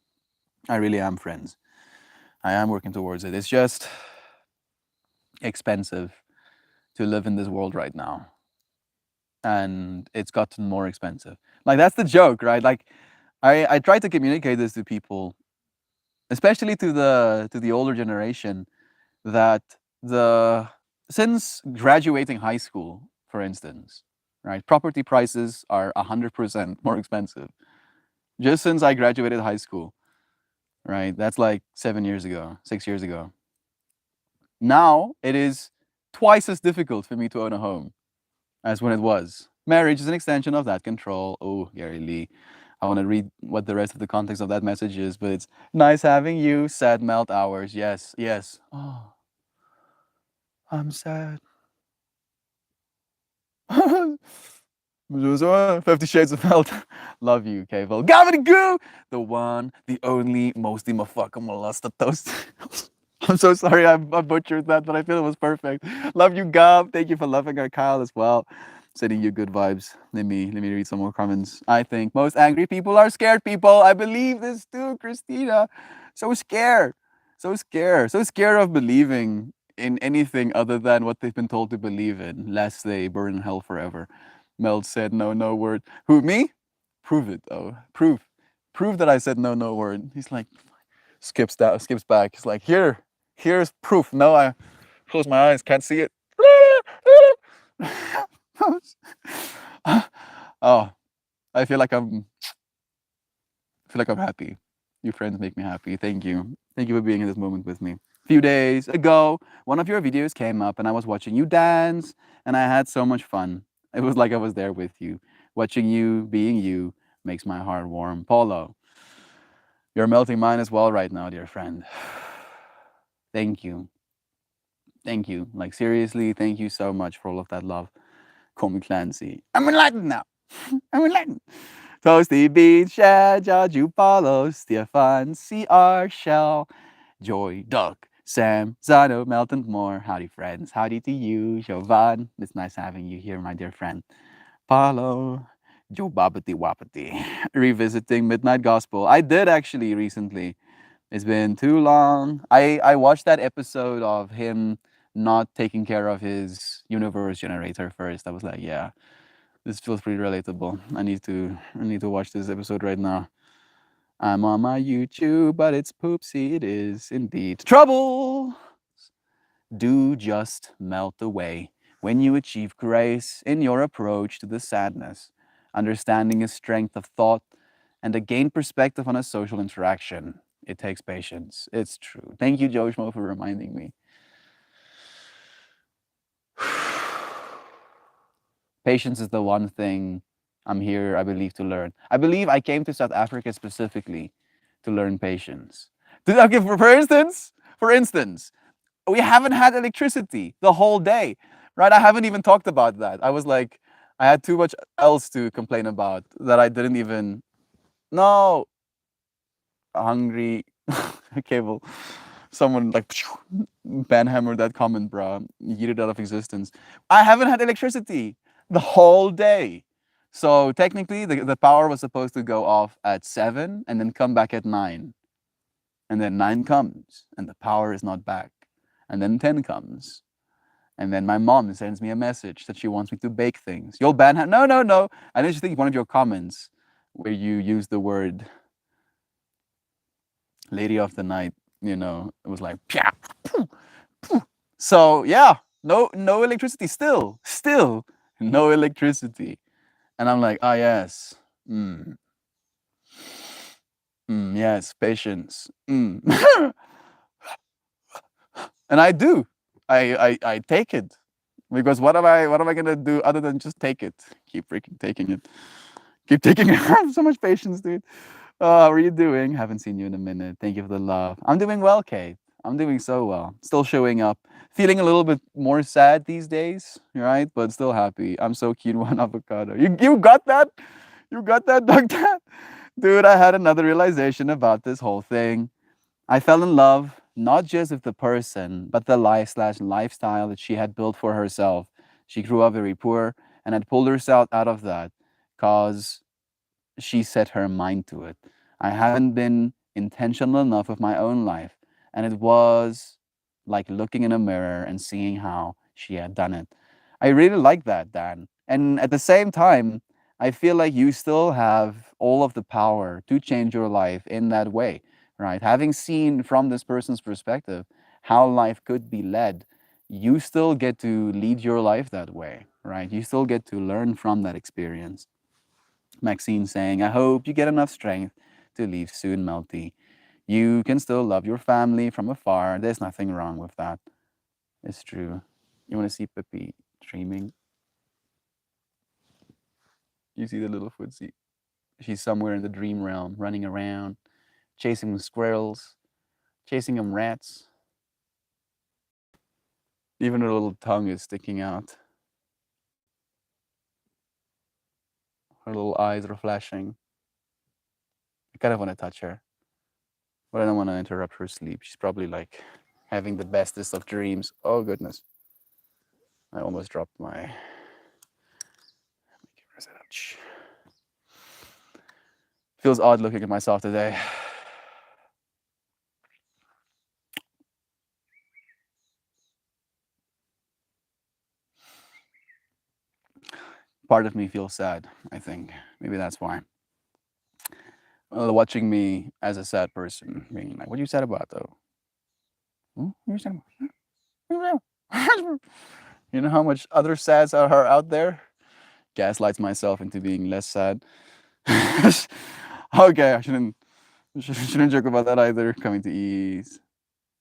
I really am, friends. I am working towards it. It's just expensive to live in this world right now. And it's gotten more expensive. Like, that's the joke, right? Like, I try to communicate this to people, especially to the older generation, that the since graduating high school, for instance, right, property prices are 100% more expensive. Just since I graduated high school, right? That's like 7 years ago, 6 years ago. Now it is twice as difficult for me to own a home as when it was. Marriage is an extension of that control. Oh, Gary Lee. I want to read what the rest of the context of that message is, but it's nice having you. Sad melt hours. Yes, yes. Oh, I'm sad. 50 Shades of Melt. Love you, Cable. Gavin Goo! The one, the only, mostly motherfucker molester toast. I'm so sorry I butchered that, but I feel it was perfect. Love you, Gab. Thank you for loving our Kyle as well. Sending you good vibes. Let me read some more comments. I think most angry people are scared people. I believe this too, Christina. So scared. So scared. So scared of believing in anything other than what they've been told to believe in, lest they burn in hell forever. Mel said no word. Who, me? Prove it though. Prove. Prove that I said no word. He's like, skips back. He's like, here's proof. No, I close my eyes, can't see it. Oh, I feel like I'm happy. You friends make me happy. Thank you. Thank you for being in this moment with me. A few days ago, one of your videos came up and I was watching you dance and I had so much fun. It was like I was there with you, watching you, being you, makes my heart warm. Paulo, you're melting mine as well right now, dear friend. Thank you. Thank you. Like, seriously, thank you so much for all of that love. Call me Clancy. I'm enlightened now. I'm enlightened. Toasty Beach, Shad, Jaju, Paulo, Stefan, CR, Shell, Joy, Duck, Sam, Zano, Melton Moore. Howdy, friends. Howdy to you, Jovan. It's nice having you here, my dear friend. Paulo, Joe Babati Wapati. Revisiting Midnight Gospel. I did actually recently. It's been too long. I watched that episode of him not taking care of his universe generator first. I was like, yeah, this feels pretty relatable. I need to watch this episode right now. I'm on my YouTube, but it's poopsie. It is indeed. Trouble do just melt away when you achieve grace in your approach to the sadness, understanding a strength of thought, and a gain perspective on a social interaction. It takes patience. It's true. Thank you, Joshmo, for reminding me. Patience is the one thing I'm here, I believe, to learn. I believe I came to South Africa specifically to learn patience. Okay, for instance, we haven't had electricity the whole day, right? I haven't even talked about that. I was like, I had too much else to complain about that I didn't even. No, hungry cable. Someone like banhammered that comment, bro. Yeeted out of existence. I haven't had electricity the whole day. So technically, the power was supposed to go off at 7 and then come back at 9. And then 9 comes and the power is not back. And then 10 comes. And then my mom sends me a message that she wants me to bake things. You'll no, no, no. I didn't think one of your comments where you use the word lady of the night, it was like, pia, poo, poo. So yeah, no electricity still no electricity. And I'm like, ah, yes. Yes, patience. And I do. I take it. Because what am I gonna do other than just take it? Keep freaking taking it. Keep taking it. I have so much patience, dude. How are you doing? Haven't seen you in a minute. Thank you for the love. I'm doing well, Kate. I'm doing so well. Still showing up. Feeling a little bit more sad these days, right? But still happy. I'm so cute. One avocado. You got that? You got that, Doug? Dad? Dude, I had another realization about this whole thing. I fell in love not just with the person, but the lifestyle that she had built for herself. She grew up very poor and had pulled herself out of that because she set her mind to it. I haven't been intentional enough with my own life. And it was like looking in a mirror and seeing how she had done it. I really like that, Dan. And at the same time, I feel like you still have all of the power to change your life in that way, right? Having seen from this person's perspective how life could be led, you still get to lead your life that way, right? You still get to learn from that experience. Maxine saying, I hope you get enough strength to leave soon, Melty. You can still love your family from afar. There's nothing wrong with that. It's true. You want to see Pippi dreaming? You see the little footsie. She's somewhere in the dream realm, running around, chasing squirrels, chasing them rats. Even her little tongue is sticking out. Her little eyes are flashing. I kind of want to touch her, but I don't want to interrupt her sleep. She's probably like having the bestest of dreams. Oh, goodness. I almost dropped my. Let me give her a set. Feels odd looking at myself today. Part of me feels sad, I think. Maybe that's why. Watching me as a sad person, being like, what are you sad about, though? What are you sad about? You know how much other sads are out there? Gaslights myself into being less sad. Okay, I shouldn't joke about that either. Coming to ease.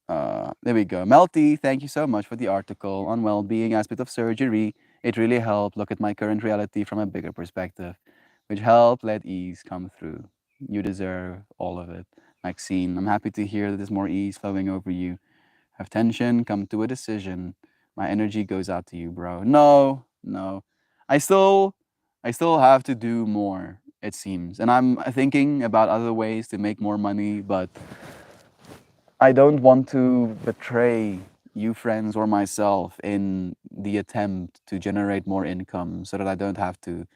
There we go. Melty, thank you so much for the article on well-being aspect of surgery. It really helped look at my current reality from a bigger perspective. which help let ease come through. You deserve all of it. Maxine, I'm happy to hear that there's more ease flowing over you. Have tension, come to a decision. My energy goes out to you, bro. No, no. I still I still have to do more, it seems. And I'm thinking about other ways to make more money, but I don't want to betray you friends or myself in the attempt to generate more income so that I don't have to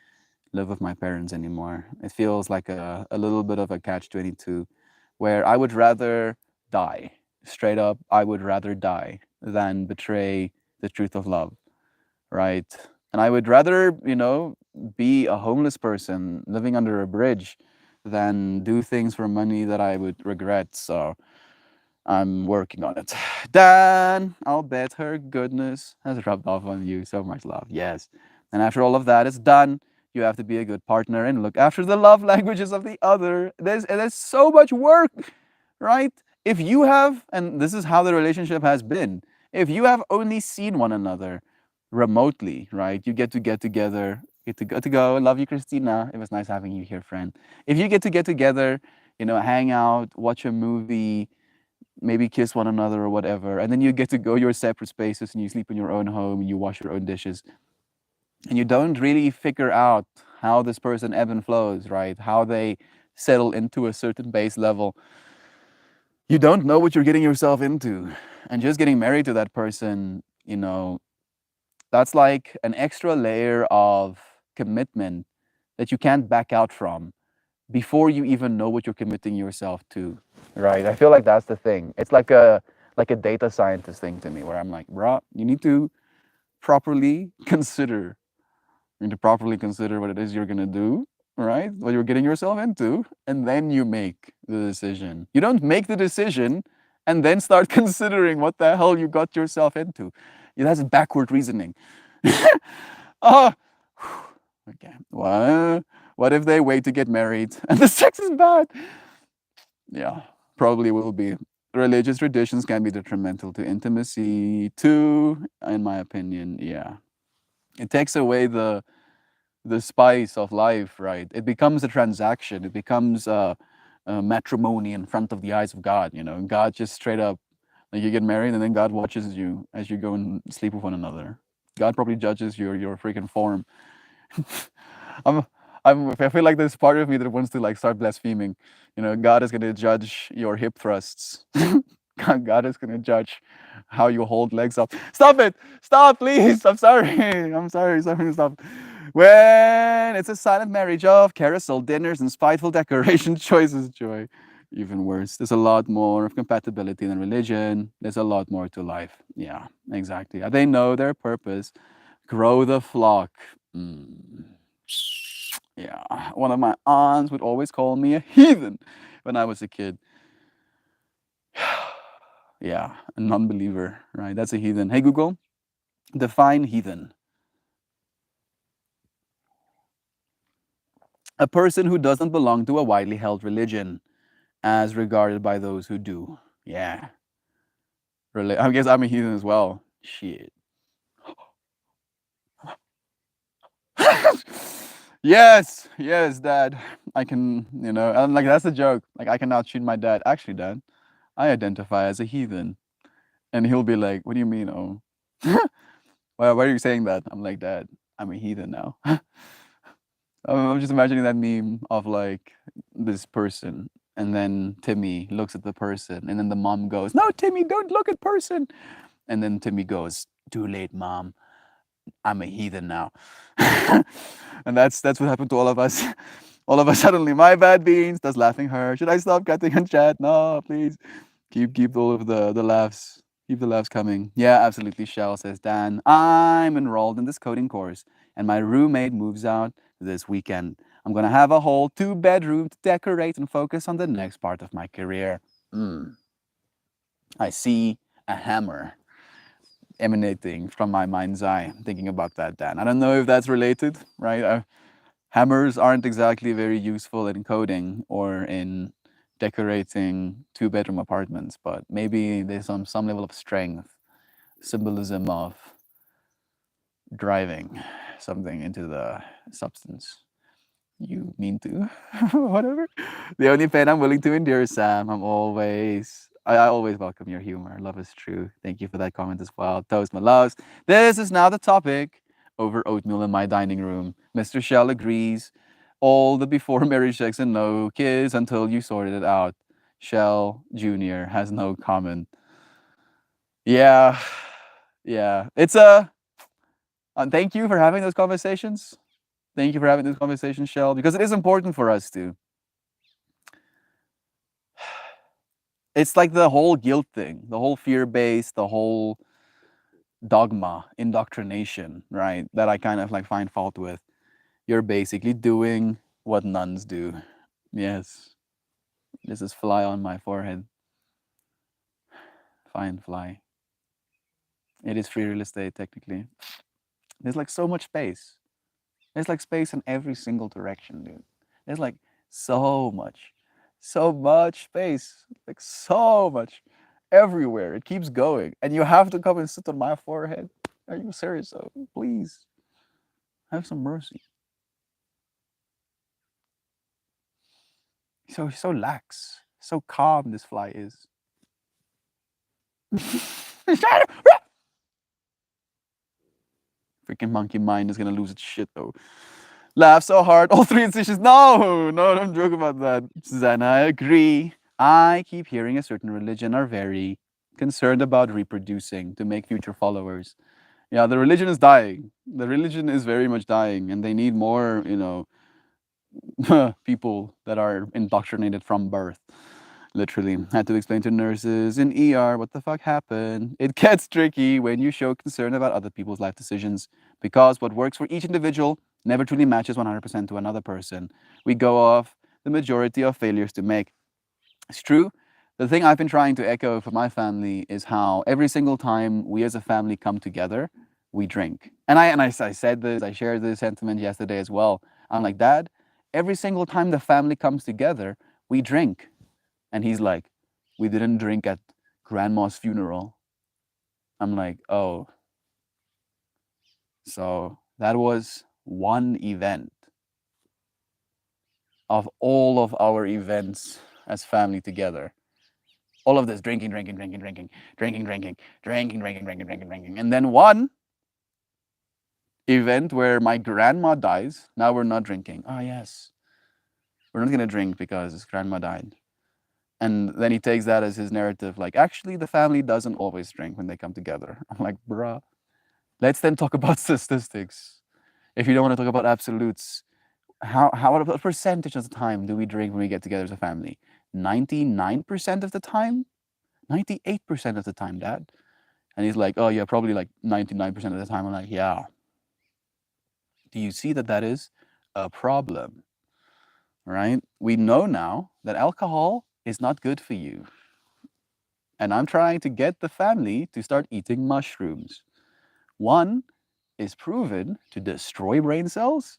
live with my parents anymore. It feels like a little bit of a catch 22 where I would rather die. Straight up, I would rather die than betray the truth of love, right? And I would rather, be a homeless person living under a bridge than do things for money that I would regret. So I'm working on it. Dan, I'll bet her goodness has rubbed off on you. So much love. Yes. And after all of that is done, you have to be a good partner and look after the love languages of the other. There's so much work, right? If you have, and this is how the relationship has been, if you have only seen one another remotely, right? You get together, get to go. Love you, Christina. It was nice having you here, friend. If you get together, hang out, watch a movie, maybe kiss one another or whatever, and then you get to go your separate spaces and you sleep in your own home and you wash your own dishes, and you don't really figure out how this person ebb and flows, right? How they settle into a certain base level. You don't know what you're getting yourself into. And just getting married to that person, that's like an extra layer of commitment that you can't back out from before you even know what you're committing yourself to. Right. I feel like that's the thing. It's like a data scientist thing to me where I'm like, bro, you need to properly consider. You need to properly consider what it is you're gonna do, right? What you're getting yourself into, and then you make the decision. You don't make the decision and then start considering what the hell you got yourself into. Yeah, that's backward reasoning. Oh, okay. What if they wait to get married and the sex is bad? Yeah, probably will be. Religious traditions can be detrimental to intimacy too, in my opinion. Yeah, it takes away the spice of life, right? It becomes a transaction. It becomes a matrimony in front of the eyes of God. God just straight up, like, you get married and then God watches you as you go and sleep with one another. God probably judges your freaking form. I'm, I feel like there's part of me that wants to like start blaspheming. God is gonna judge your hip thrusts. God is gonna judge how you hold legs up. Stop it! Stop, please! I'm sorry. I'm sorry. Sorry. Stop. When it's a silent marriage of carousel dinners and spiteful decoration choices, Joy. Even worse. There's a lot more of compatibility than religion. There's a lot more to life. Yeah, exactly. They know their purpose. Grow the flock. Mm. Yeah, one of my aunts would always call me a heathen when I was a kid. Yeah, a non-believer, right? That's a heathen. Hey, Google, define heathen. A person who doesn't belong to a widely held religion, as regarded by those who do. Yeah. I guess I'm a heathen as well. Shit. Yes, yes, Dad. I can, and like that's a joke. Like I can outshoot my dad. Actually, Dad, I identify as a heathen. And he'll be like, "What do you mean? Oh, why are you saying that?" I'm like, "Dad, I'm a heathen now." I'm just imagining that meme of like this person, and then Timmy looks at the person, and then the mom goes, "No, Timmy, don't look at person." And then Timmy goes, "Too late, mom. I'm a heathen now." And that's what happened to all of us. All of us suddenly, my bad beans. That's laughing her. Should I stop cutting on chat? No, please. Keep all of the laughs. Keep the laughs coming. Yeah, absolutely. Shell says Dan. I'm enrolled in this coding course, and my roommate moves out this weekend. I'm gonna have a whole 2 bedroom to decorate and focus on the next part of my career. Mm. I see a hammer emanating from my mind's eye. Thinking about that, Dan. I don't know if that's related, right? Hammers aren't exactly very useful in coding or in decorating 2 bedroom apartments, but maybe there's some level of strength, symbolism of driving something into the substance. You mean to? Whatever. The only pain I'm willing to endure, Sam. I always welcome your humor. Love is true. Thank you for that comment as well. Toast, my loves. This is now the topic over oatmeal in my dining room. Mr. Shell agrees. All the before marriage sex and no kids until you sorted it out. Shell Jr. has no comment. Yeah. Yeah. It's a. Thank you for having those conversations. Thank you for having this conversation, Shell, because it is important for us to. It's like the whole guilt thing, the whole fear based, the whole dogma, indoctrination, right? That I kind of like find fault with. You're basically doing what nuns do. Yes. This is fly on my forehead. Fine, fly. It is free real estate, technically. There's like so much space. There's like space in every single direction, dude. There's like so much, so much space, like so much everywhere. It keeps going, and you have to come and sit on my forehead. Are you serious? So please have some mercy. So lax, so calm. This fly is. Freaking monkey mind is gonna lose its shit though. Laugh so hard, all three incisions. No, no, don't joke about that. Susanna, I agree. I keep hearing a certain religion are very concerned about reproducing to make future followers. Yeah, the religion is dying. The religion is very much dying, and they need more, people that are indoctrinated from birth. Literally, had to explain to nurses in ER what the fuck happened. It gets tricky when you show concern about other people's life decisions because what works for each individual never truly matches 100% to another person. We go off the majority of failures to make. It's true. The thing I've been trying to echo for my family is how every single time we as a family come together, we drink. I said this, I shared this sentiment yesterday as well. I'm like, Dad, every single time the family comes together, we drink. And he's like, we didn't drink at grandma's funeral. I'm like, oh, so that was one event of all of our events as family together. All of this drinking, drinking, drinking, drinking, drinking, drinking, drinking, drinking, drinking, drinking, drinking. And then one event where my grandma dies. Now we're not drinking. Oh, yes. We're not going to drink because his grandma died. And then he takes that as his narrative, like, actually, the family doesn't always drink when they come together. I'm like, bruh, let's then talk about statistics. If you don't want to talk about absolutes, what percentage of the time do we drink when we get together as a family? 99% of the time? 98% of the time, Dad. And he's like, oh, yeah, probably like 99% of the time. I'm like, yeah. Do you see that that is a problem? Right? We know now that alcohol is not good for you. And I'm trying to get the family to start eating mushrooms. One is proven to destroy brain cells.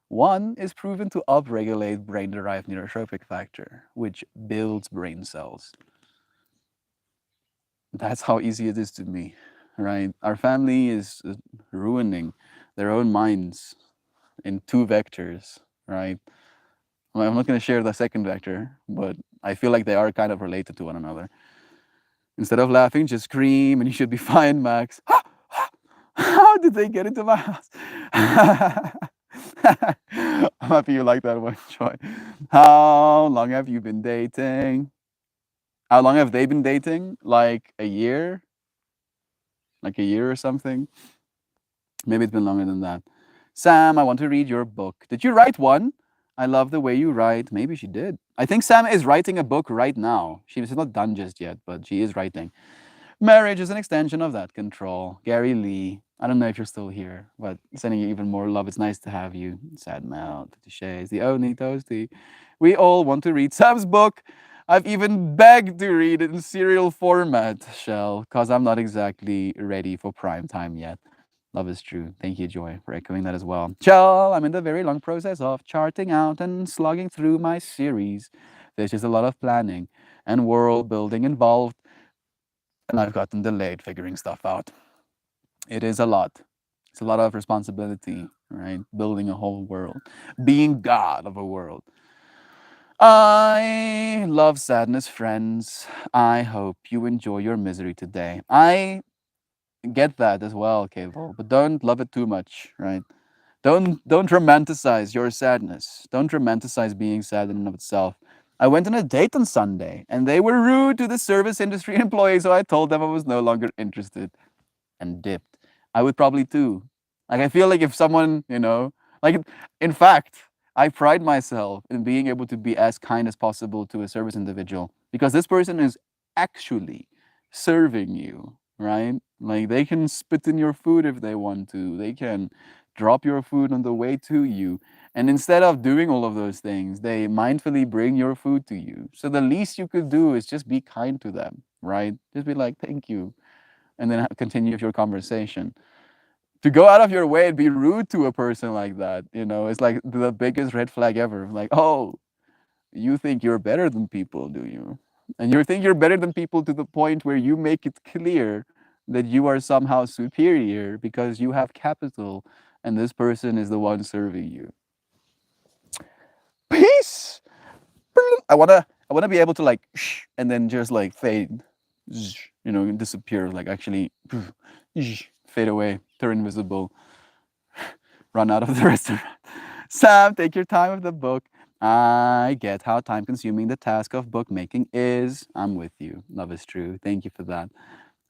One is proven to upregulate brain derived neurotrophic factor, which builds brain cells. That's how easy it is to me, right? Our family is ruining their own minds in two vectors, right? Well, I'm not going to share the second vector, but I feel like they are kind of related to one another. Instead of laughing, just scream and you should be fine, Max. How did they get into my house? I'm happy you like that one, Joy. How long have you been dating? How long have they been dating? Like a year? Like a year or something? Maybe it's been longer than that. Sam, I want to read your book. Did you write one? I love the way you write. Maybe she did. I think Sam is writing a book right now. She's not done just yet, but she is writing. Marriage is an extension of that control. Gary Lee. I don't know if you're still here, but sending you even more love. It's nice to have you. Sad Mel, Touche, the only toasty. We all want to read Sam's book. I've even begged to read it in serial format, Shell, because I'm not exactly ready for prime time yet. Love is true. Thank you, Joy, for echoing that as well. Shell, I'm in the very long process of charting out and slugging through my series. There's just a lot of planning and world building involved, and I've gotten delayed figuring stuff out. It is a lot. It's a lot of responsibility, right? Building a whole world, being God of a world. I love sadness, friends. I hope you enjoy your misery today. I get that as well, Cable, but don't love it too much, right? Don't romanticize your sadness. Don't romanticize being sad in and of itself. I went on a date on Sunday and they were rude to the service industry employee, so I told them I was no longer interested and dipped. I would probably too. Like I feel like if someone, like in fact, I pride myself in being able to be as kind as possible to a service individual because this person is actually serving you, right? Like they can spit in your food if they want to. They can drop your food on the way to you. And instead of doing all of those things, they mindfully bring your food to you. So the least you could do is just be kind to them, right? Just be like, thank you, and then continue with your conversation. To go out of your way and be rude to a person like that, it's like the biggest red flag ever. Like, oh, you think you're better than people, do you? And you think you're better than people to the point where you make it clear that you are somehow superior because you have capital and this person is the one serving you. Peace. I wanna be able to like and then just like fade, disappear, like actually fade away, turn invisible, run out of the restaurant. Sam, take your time with the book. I get how time consuming the task of bookmaking is. I'm with you. Love is true. Thank you for that.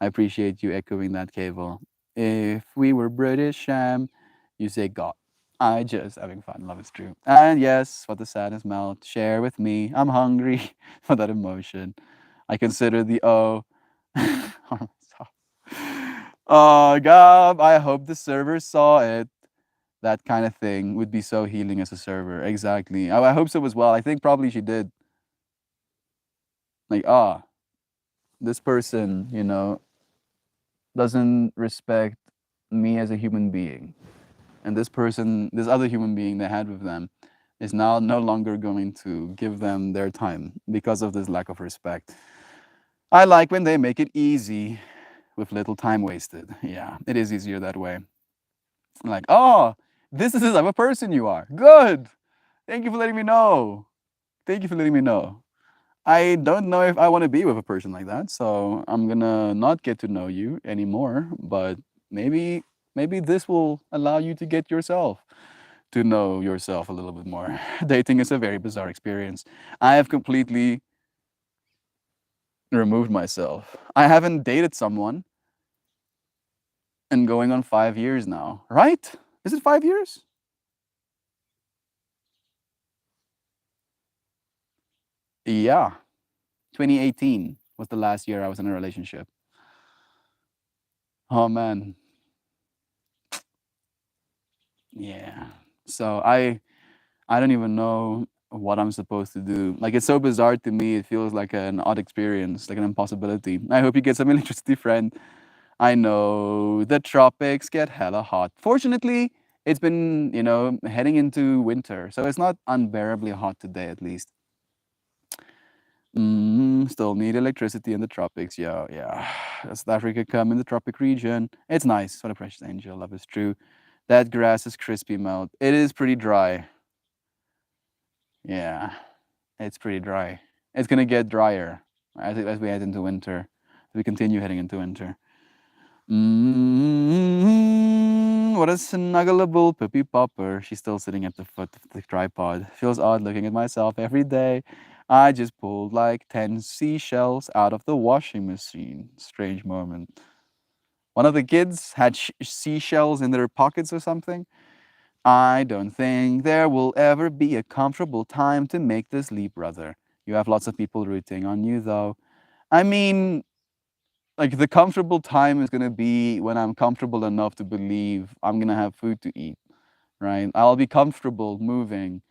I appreciate you echoing that, Cable. If we were British, Sam, you say God. I just having fun. Love is true. And yes, what the sadness melt. Share with me. I'm hungry for that emotion. I consider the O. Oh, God, I hope the server saw it. That kind of thing would be so healing as a server. Exactly. I hope so as well. I think probably she did. Like, this person, doesn't respect me as a human being. And this person, this other human being they had with them, is now no longer going to give them their time because of this lack of respect. I like when they make it easy with little time wasted. Yeah, it is easier that way. Like, this is the type of person you are. Good. Thank you for letting me know. Thank you for letting me know. I don't know if I want to be with a person like that, so I'm gonna not get to know you anymore. But maybe this will allow you to get yourself to know yourself a little bit more. Dating is a very bizarre experience. I have completely removed myself. I haven't dated someone in going on 5 years now, right? Is it 5 years? Yeah. 2018 was the last year I was in a relationship. Oh man. Yeah. So I don't even know what I'm supposed to do. Like it's so bizarre to me. It feels like an odd experience, like an impossibility. I hope you get some electricity, friend. I know the tropics get hella hot. Fortunately, it's been, heading into winter, so it's not unbearably hot today at least. Still need electricity in the tropics. Yeah, yeah. South Africa come in the tropic region. It's nice. What a precious angel. Love is true. That grass is crispy melt. It is pretty dry. Yeah, it's pretty dry. It's gonna get drier as we head into winter. As we continue heading into winter. What a snuggleable Pippi Popper. She's still sitting at the foot of the tripod. Feels odd looking at myself every day. I just pulled like 10 seashells out of the washing machine. Strange moment. One of the kids had seashells in their pockets or something. I don't think there will ever be a comfortable time to make this leap, brother. You have lots of people rooting on you, though. I mean, like the comfortable time is gonna be when I'm comfortable enough to believe I'm gonna have food to eat, right? I'll be comfortable moving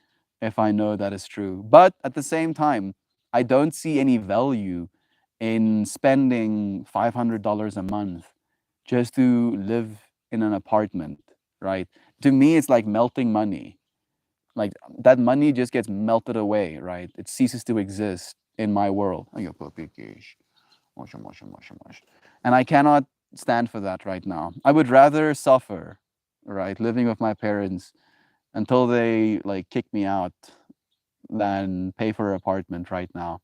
if I know that is true. But at the same time, I don't see any value in spending $500 a month just to live in an apartment, right? To me, it's like melting money. Like that money just gets melted away, right? It ceases to exist in my world. Ay, puppy kish. Mosh, mosh, mosh, mosh. And I cannot stand for that right now. I would rather suffer right? Living with my parents until they like kick me out than pay for an apartment right now.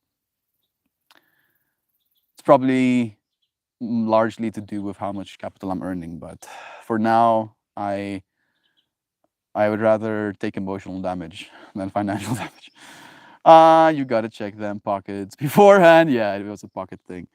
It's probably largely to do with how much capital I'm earning, but for now, I would rather take emotional damage than financial damage. You gotta check them pockets beforehand. Yeah, it was a pocket thing.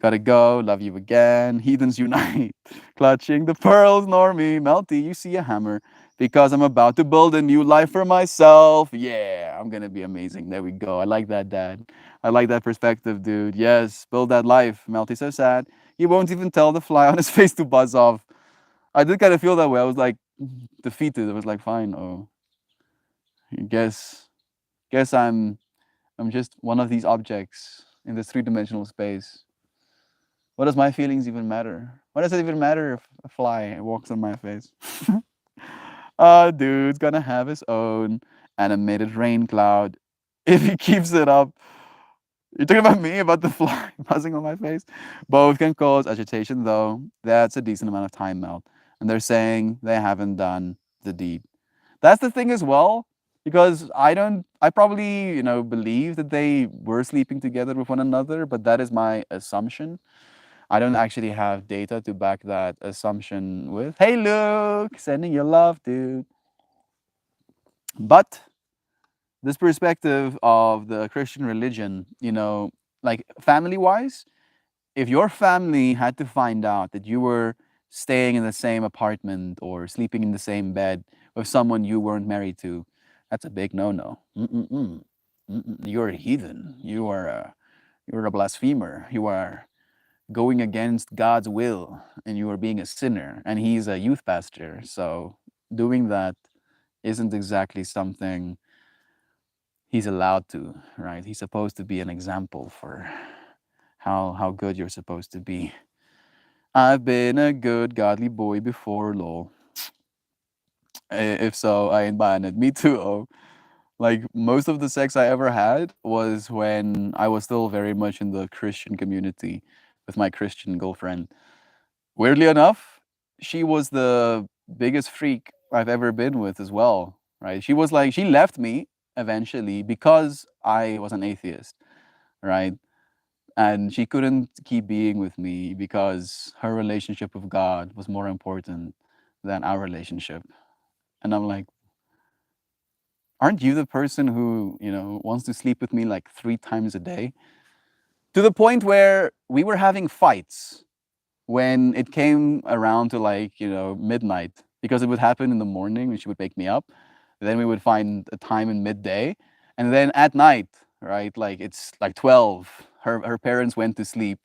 Gotta go. Love you again. Heathens unite. Clutching the pearls, Normie. Melty, you see a hammer. Because I'm about to build a new life for myself. Yeah, I'm gonna be amazing. There we go. I like that, Dad. I like that perspective, dude. Yes, build that life. Melty so sad. He won't even tell the fly on his face to buzz off. I did kind of feel that way. I was like defeated. I was like, fine. Oh, I guess I'm just one of these objects in this three-dimensional space. What does my feelings even matter? Why does it even matter if a fly walks on my face? Dude's gonna have his own animated rain cloud if he keeps it up. You're talking about me, about the fly buzzing on my face? Both can cause agitation, though. That's a decent amount of time melt. And they're saying they haven't done the deed. That's the thing as well, because I probably, believe that they were sleeping together with one another, but that is my assumption. I don't actually have data to back that assumption with. Hey, Luke, sending you love, dude. But this perspective of the Christian religion, like family wise, if your family had to find out that you were staying in the same apartment or sleeping in the same bed with someone you weren't married to, that's a big no-no. Mm-mm-mm. Mm-mm. You're a heathen. You're a blasphemer. You are going against God's will, and you are being a sinner. And he's a youth pastor, so doing that isn't exactly something he's allowed to, right? He's supposed to be an example for how good you're supposed to be. I've been a good godly boy before, lol. If so, I ain't buying it. Me too, oh. Like most of the sex I ever had was when I was still very much in the Christian community with my Christian girlfriend. Weirdly enough, she was the biggest freak I've ever been with as well, right? She was like, she left me eventually because I was an atheist, right? And she couldn't keep being with me because her relationship with God was more important than our relationship. And I'm like, aren't you the person who, wants to sleep with me like 3 times a day? To the point where we were having fights when it came around to like, midnight, because it would happen in the morning when she would wake me up. Then we would find a time in midday. And then at night, right, like it's like 12, her parents went to sleep.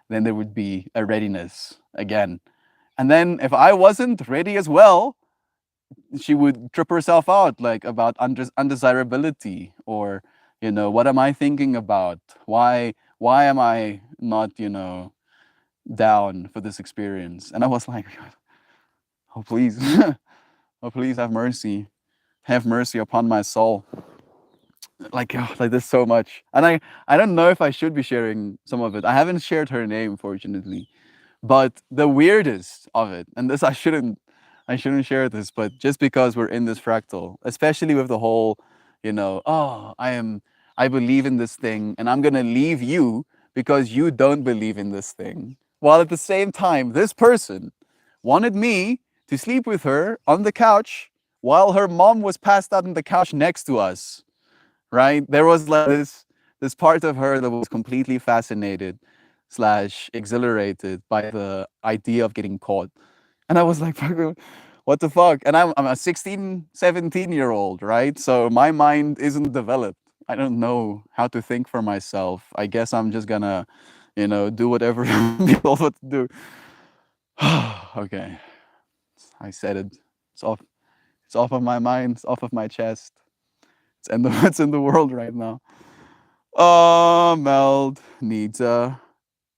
Then there would be a readiness again. And then if I wasn't ready as well, she would trip herself out like about undesirability or, what am I thinking about? Why am I not, down for this experience? And I was like, oh, please, oh, please have mercy upon my soul. Like, oh, like this so much. And I don't know if I should be sharing some of it. I haven't shared her name, fortunately. But the weirdest of it, and this I shouldn't share this, but just because we're in this fractal, especially with the whole, oh, I believe in this thing and I'm gonna leave you because you don't believe in this thing. While at the same time, this person wanted me to sleep with her on the couch while her mom was passed out on the couch next to us, right? There was like this part of her that was completely fascinated slash exhilarated by the idea of getting caught. And I was like, what the fuck? And I'm a 16, 17-year old, right? So my mind isn't developed. I don't know how to think for myself. I guess I'm just gonna, do whatever I'm told what to do. Okay, I said it. It's off. It's off of my mind. It's off of my chest. It's in the world right now. Meld needs a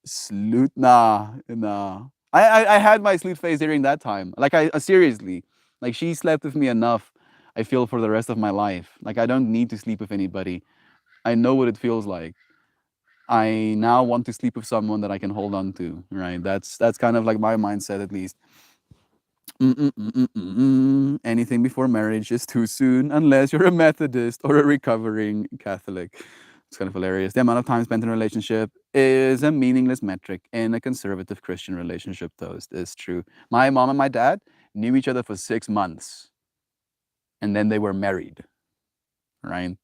sleut. Nah. I had my sleut phase during that time. Like seriously, like she slept with me enough. I feel for the rest of my life. Like I don't need to sleep with anybody. I know what it feels like. I now want to sleep with someone that I can hold on to. Right. That's kind of like my mindset at least. Anything before marriage is too soon unless you're a Methodist or a recovering Catholic. It's kind of hilarious. The amount of time spent in a relationship is a meaningless metric in a conservative Christian relationship. Toast is true. My mom and my dad knew each other for 6 months and then they were married, right?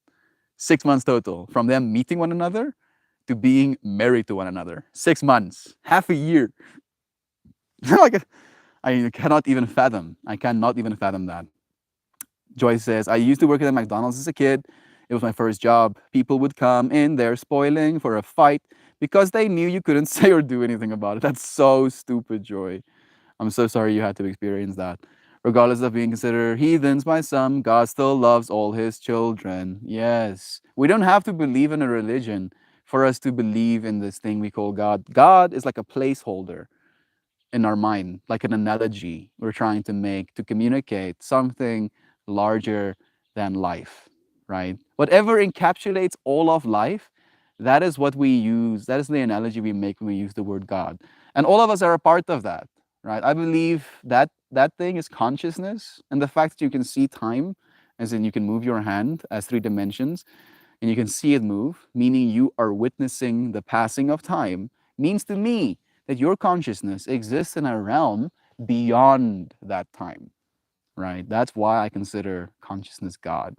6 months total from them meeting one another to being married to one another. 6 months, half a year. Like, I cannot even fathom. I cannot even fathom that. Joyce says, I used to work at McDonald's as a kid. It was my first job. People would come in there spoiling for a fight because they knew you couldn't say or do anything about it. That's so stupid, Joy. I'm so sorry you had to experience that. Regardless of being considered heathens by some, God still loves all his children. Yes. We don't have to believe in a religion for us to believe in this thing we call God. God is like a placeholder in our mind, like an analogy we're trying to make to communicate something larger than life, right? Whatever encapsulates all of life, that is what we use. That is the analogy we make when we use the word God. And all of us are a part of that, right? I believe that that thing is consciousness. And the fact that you can see time, as in you can move your hand as 3 dimensions, and you can see it move, meaning you are witnessing the passing of time, means to me that your consciousness exists in a realm beyond that time, right? That's why I consider consciousness God.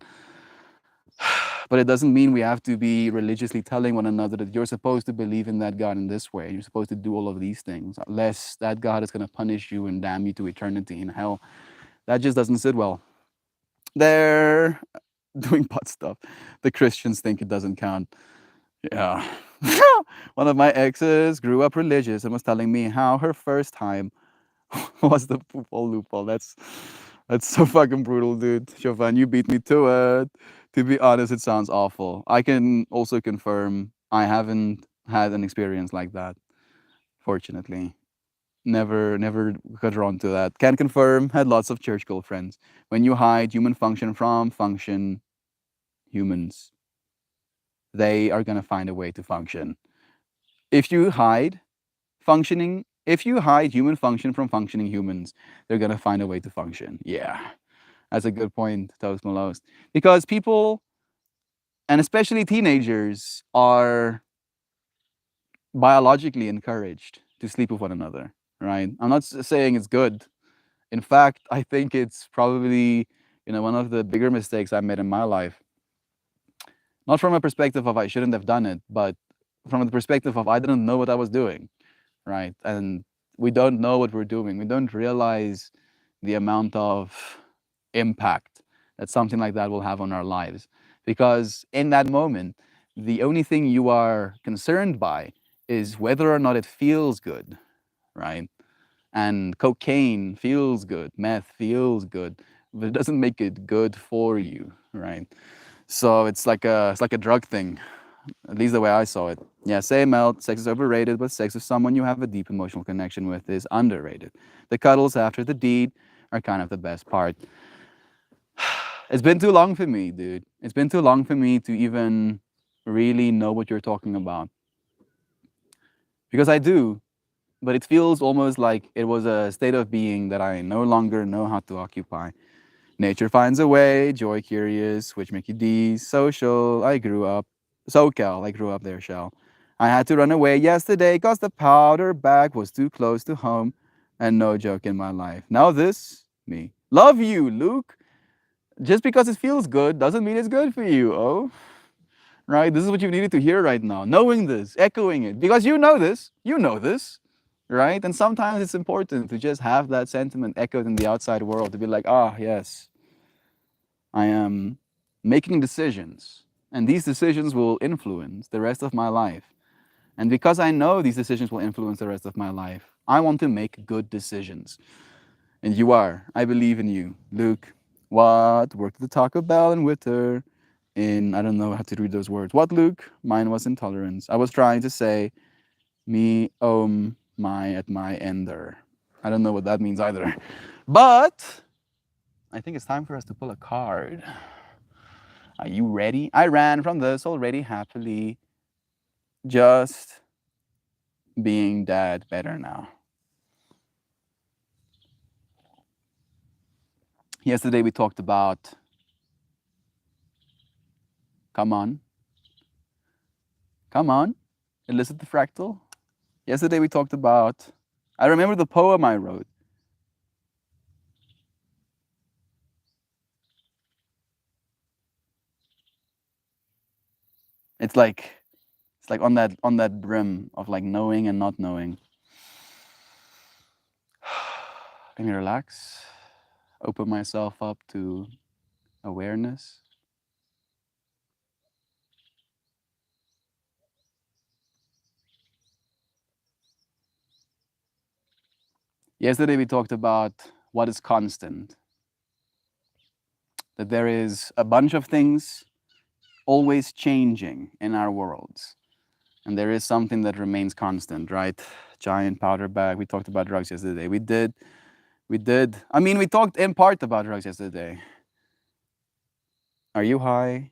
But it doesn't mean we have to be religiously telling one another that you're supposed to believe in that God in this way. You're supposed to do all of these things, unless that God is going to punish you and damn you to eternity in hell. That just doesn't sit well. They're doing butt stuff. The Christians think it doesn't count. Yeah. One of my exes grew up religious and was telling me how her first time was the loophole. That's so fucking brutal, dude. Chauvin, you beat me to it. To be honest, it sounds awful. I can also confirm I haven't had an experience like that, fortunately. Never got drawn to that. Can confirm, had lots of church girlfriends. When you hide human function from function humans, they are gonna find a way to function. If you hide if you hide human function from functioning humans, they're gonna find a way to function. Yeah, that's a good point, Toast Malos. Because people, and especially teenagers, are biologically encouraged to sleep with one another, right? I'm not saying it's good. In fact, I think it's probably one of the bigger mistakes I made in my life. Not from a perspective of I shouldn't have done it, but from the perspective of I didn't know what I was doing, right? And we don't know what we're doing. We don't realize the amount of impact that something like that will have on our lives. Because in that moment, the only thing you are concerned by is whether or not it feels good, right? And cocaine feels good, meth feels good, but it doesn't make it good for you, right? So it's like a drug thing, at least the way I saw it. Yeah, say Mel, sex is overrated, but sex with someone you have a deep emotional connection with is underrated. The cuddles after the deed are kind of the best part. It's been too long for me, dude. It's been too long for me to even really know what you're talking about. Because I do, but it feels almost like it was a state of being that I no longer know how to occupy. Nature finds a way, joy curious, which Mickey D, social, I grew up, SoCal, I grew up there, shell. I had to run away yesterday cause the powder bag was too close to home and no joke in my life. Now this, me. Love you, Luke. Just because it feels good doesn't mean it's good for you, oh? Right? This is what you needed to hear right now. Knowing this, echoing it, because you know this, right? And sometimes it's important to just have that sentiment echoed in the outside world to be like, ah, yes, I am making decisions, and these decisions will influence the rest of my life. And because I know these decisions will influence the rest of my life, I want to make good decisions. And you are. I believe in you. Luke, what? Worked at the Taco Bell in Witter. I don't know how to read those words. What, Luke? Mine was intolerance. I was trying to say, me, my, at my ender. I don't know what that means either. But I think it's time for us to pull a card. Are you ready? I ran from this already happily. Just being dad better now. Yesterday we talked about, come on, come on, elicit the fractal. Yesterday we talked about, I remember the poem I wrote. It's like on that brim of like knowing and not knowing. Let me relax, open myself up to awareness. Yesterday we talked about what is constant, that there is a bunch of things always changing in our worlds, and there is something that remains constant, right? Giant powder bag. We talked about drugs yesterday. We did. I mean, we talked in part about drugs yesterday. Are you high?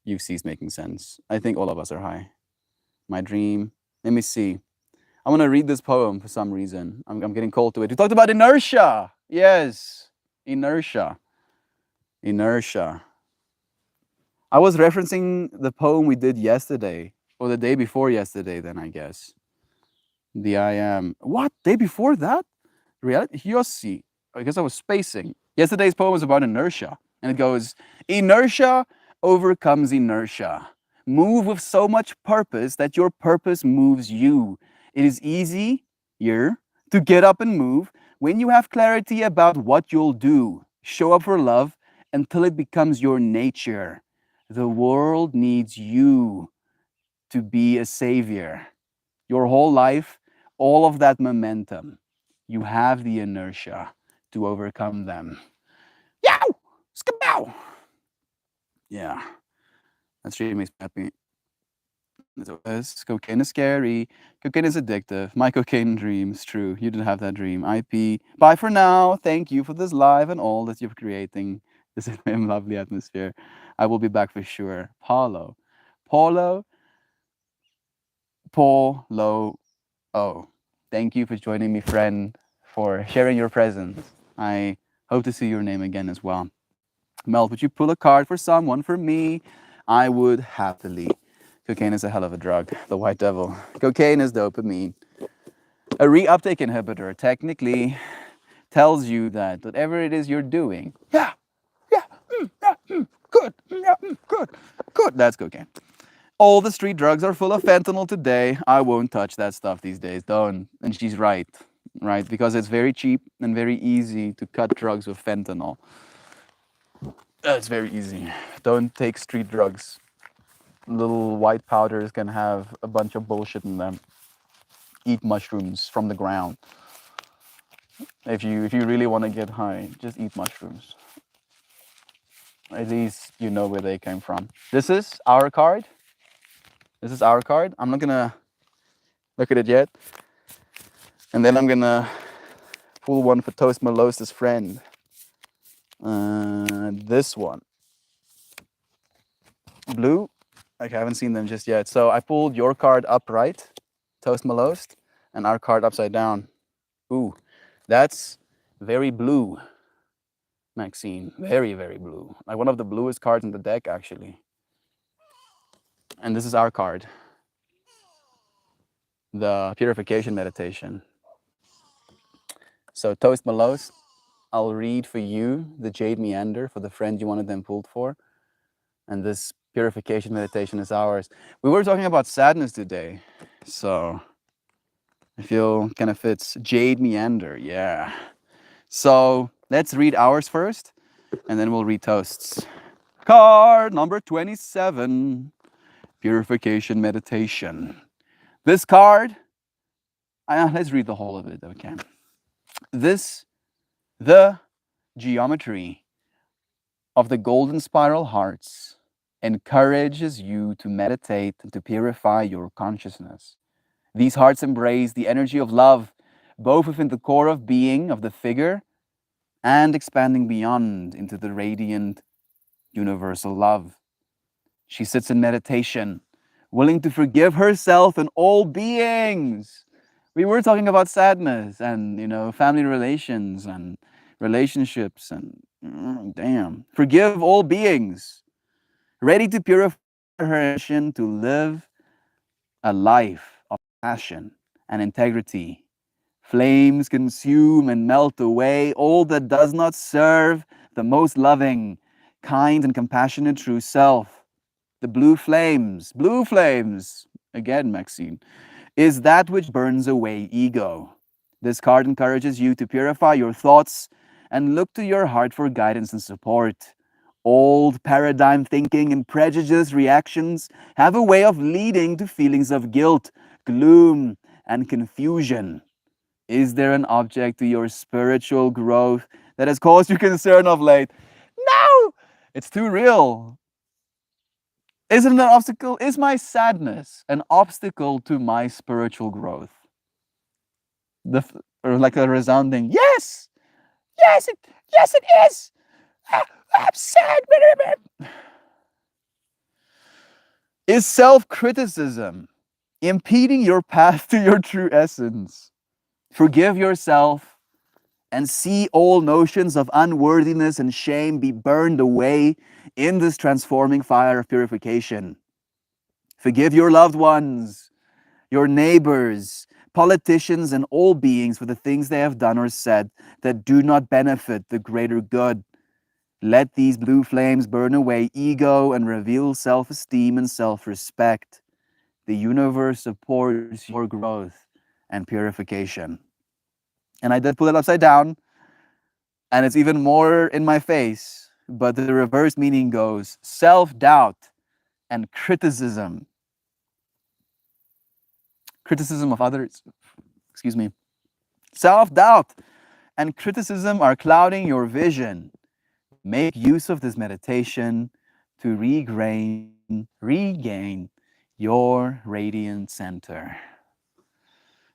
You've ceased making sense. I think all of us are high. My dream. Let me see. I want to read this poem for some reason. I'm getting cold to it. We talked about inertia. Yes, inertia. Inertia. I was referencing the poem we did yesterday, or the day before yesterday, then I guess. The I am. What? Day before that? Reality? Yossi. I guess I was spacing. Yesterday's poem was about inertia. And it goes, inertia overcomes inertia. Move with so much purpose that your purpose moves you. It is easier to get up and move when you have clarity about what you'll do. Show up for love until it becomes your nature. The world needs you to be a savior. Your whole life, all of that momentum, you have the inertia to overcome them. Yow! Skabow! Yeah, that really makes me happy. Cocaine is scary. Cocaine is addictive. My cocaine dream is true. You didn't have that dream. IP. Bye for now. Thank you for this live and all that you're creating. This lovely atmosphere. I will be back for sure. Paulo. Paulo. Paulo. Oh, thank you for joining me, friend, for sharing your presence. I hope to see your name again as well. Mel, would you pull a card for someone for me? I would happily. Cocaine is a hell of a drug. The white devil. Cocaine is dopamine. A reuptake inhibitor technically tells you that whatever it is you're doing, good, good. That's cocaine. All the street drugs are full of fentanyl today. I won't touch that stuff these days. Don't. And she's right, right? Because it's very cheap and very easy to cut drugs with fentanyl. It's very easy. Don't take street drugs. Little white powders can have a bunch of bullshit in them. Eat mushrooms from the ground. If you really want to get high, just eat mushrooms. At least you know where they came from. This is our card. This is our card. I'm not gonna look at it yet. And then I'm gonna pull one for Toast Malos's friend. This one. Blue. Okay, I haven't seen them just yet. So I pulled your card upright, Toast Malos, and our card upside down. Ooh, that's very blue, Maxine. Very, very blue. Like one of the bluest cards in the deck, actually. And this is our card. The Purification Meditation. So Toast Malos, I'll read for you the Jade Meander for the friend you wanted them pulled for. And this Purification Meditation is ours. We were talking about sadness today. So I feel kind of fits. Jade Meander, yeah. So let's read ours first, and then we'll read Toast's. Card number 27, Purification Meditation. This card, let's read the whole of it, okay. The geometry of the golden spiral hearts encourages you to meditate and to purify your consciousness. These hearts embrace the energy of love, both within the core of being of the figure and expanding beyond into the radiant universal love. She sits in meditation, willing to forgive herself and all beings. We were talking about sadness and, family relations and relationships, and damn. Forgive all beings, ready to purify her mission to live a life of passion and integrity. Flames consume and melt away all that does not serve the most loving, kind, and compassionate true self. The blue flames, again, Maxine, is that which burns away ego. This card encourages you to purify your thoughts and look to your heart for guidance and support. Old paradigm thinking and prejudice reactions have a way of leading to feelings of guilt, gloom, and confusion. Is there an object to your spiritual growth that has caused you concern of late? No! It's too real. Isn't it an obstacle? Is my sadness an obstacle to my spiritual growth? Or like a resounding yes, yes, it is. I'm sad. Is self-criticism impeding your path to your true essence? Forgive yourself and see all notions of unworthiness and shame be burned away in this transforming fire of purification. Forgive your loved ones, your neighbors, politicians, and all beings for the things they have done or said that do not benefit the greater good. Let these blue flames burn away ego and reveal self esteem and self respect. The universe supports your growth and purification. And I did pull it upside down, and it's even more in my face, but the reverse meaning goes self doubt and criticism. Criticism of others, excuse me. Self doubt and criticism are clouding your vision. Make use of this meditation to regain your radiant center.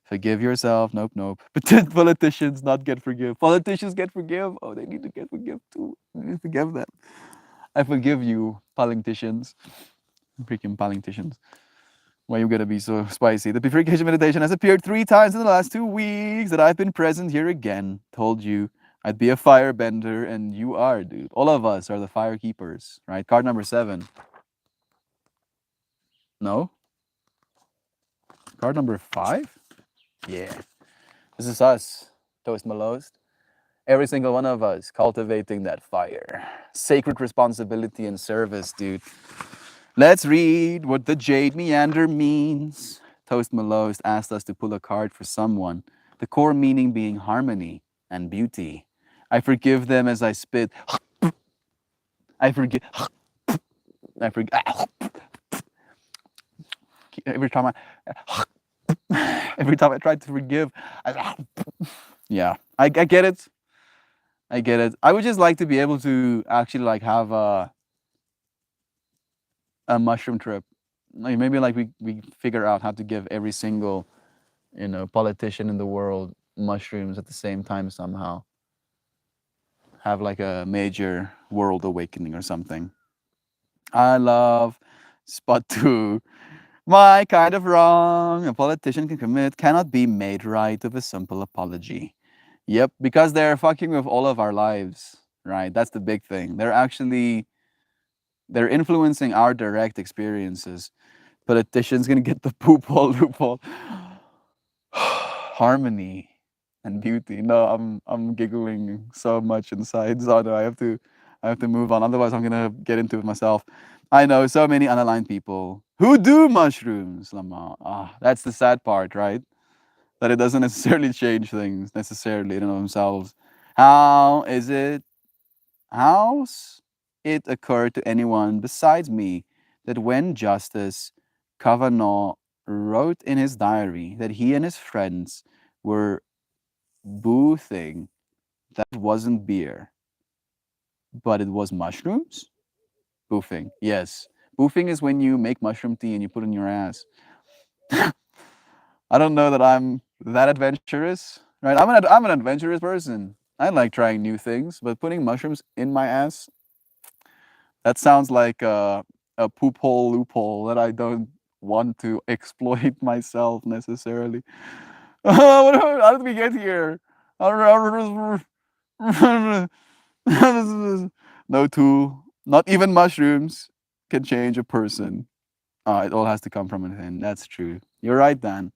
Forgive yourself. Nope, nope. But politicians not get forgive. Politicians get forgive. Oh, they need to get forgive too. I need to forgive them. I forgive you, politicians. Freaking politicians. Why you gotta be so spicy? The purification meditation has appeared 3 times in the last 2 weeks that I've been present here again. Told you I'd be a firebender, and you are, dude. All of us are the fire keepers, right? Card number 7. No? Card number 5? Yeah. This is us, Toast Malost. Every single one of us cultivating that fire. Sacred responsibility and service, dude. Let's read what the Jade Meander means. Toast Malost asked us to pull a card for someone, the core meaning being harmony and beauty. I forgive them as I spit. I forgive. I forgive. Every time I try to forgive, yeah, I get it. I get it. I would just like to be able to actually like have a mushroom trip. Like maybe like we figure out how to give every single politician in the world mushrooms at the same time somehow. Have like a major world awakening or something. I love spot 2. My kind of wrong a politician can commit cannot be made right with a simple apology. Yep, because they're fucking with all of our lives, right? That's the big thing. They're influencing our direct experiences. Politicians gonna get the poop hole loophole. Harmony and beauty. No, I'm giggling so much inside. So no, I have to move on. Otherwise, I'm gonna get into it myself. I know so many unaligned people who do mushrooms, Lama. Ah, that's the sad part, right? That it doesn't necessarily change things necessarily in and of themselves. How is it? How's it occurred to anyone besides me that when Justice Kavanaugh wrote in his diary that he and his friends were boothing, that wasn't beer, but it was mushrooms? Boofing, yes. Boofing is when you make mushroom tea and you put it in your ass. I don't know that I'm that adventurous, right? I'm an adventurous person. I like trying new things, but putting mushrooms in my ass, that sounds like a poop hole loophole that I don't want to exploit myself necessarily. How did we get here? No tool, not even mushrooms, can change a person. It all has to come from within. That's true. You're right, Dan.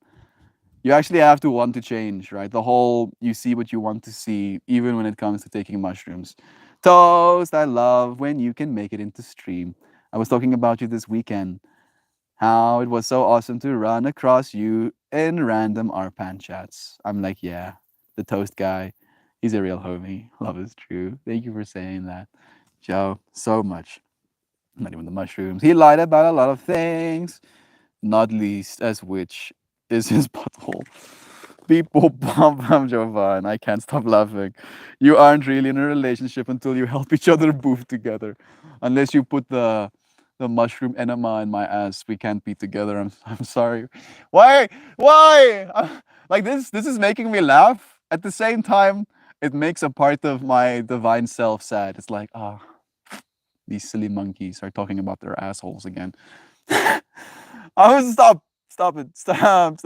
You actually have to want to change, right? The whole you see what you want to see, even when it comes to taking mushrooms. Toast, I love when you can make it into stream. I was talking about you this weekend. How it was so awesome to run across you in random RPAN chats. I'm like, yeah, the toast guy. He's a real homie. Love is true. Thank you for saying that, Joe. So much. Not even the mushrooms. He lied about a lot of things, not least as which is his butthole. People bum bum Jovan. I can't stop laughing. You aren't really in a relationship until you help each other move together. Unless you put the mushroom enema in my ass, we can't be together. I'm sorry. Why? Why? Like this is making me laugh. At the same time, it makes a part of my divine self sad. It's like, ah, these silly monkeys are talking about their assholes again. I was stop it, stop.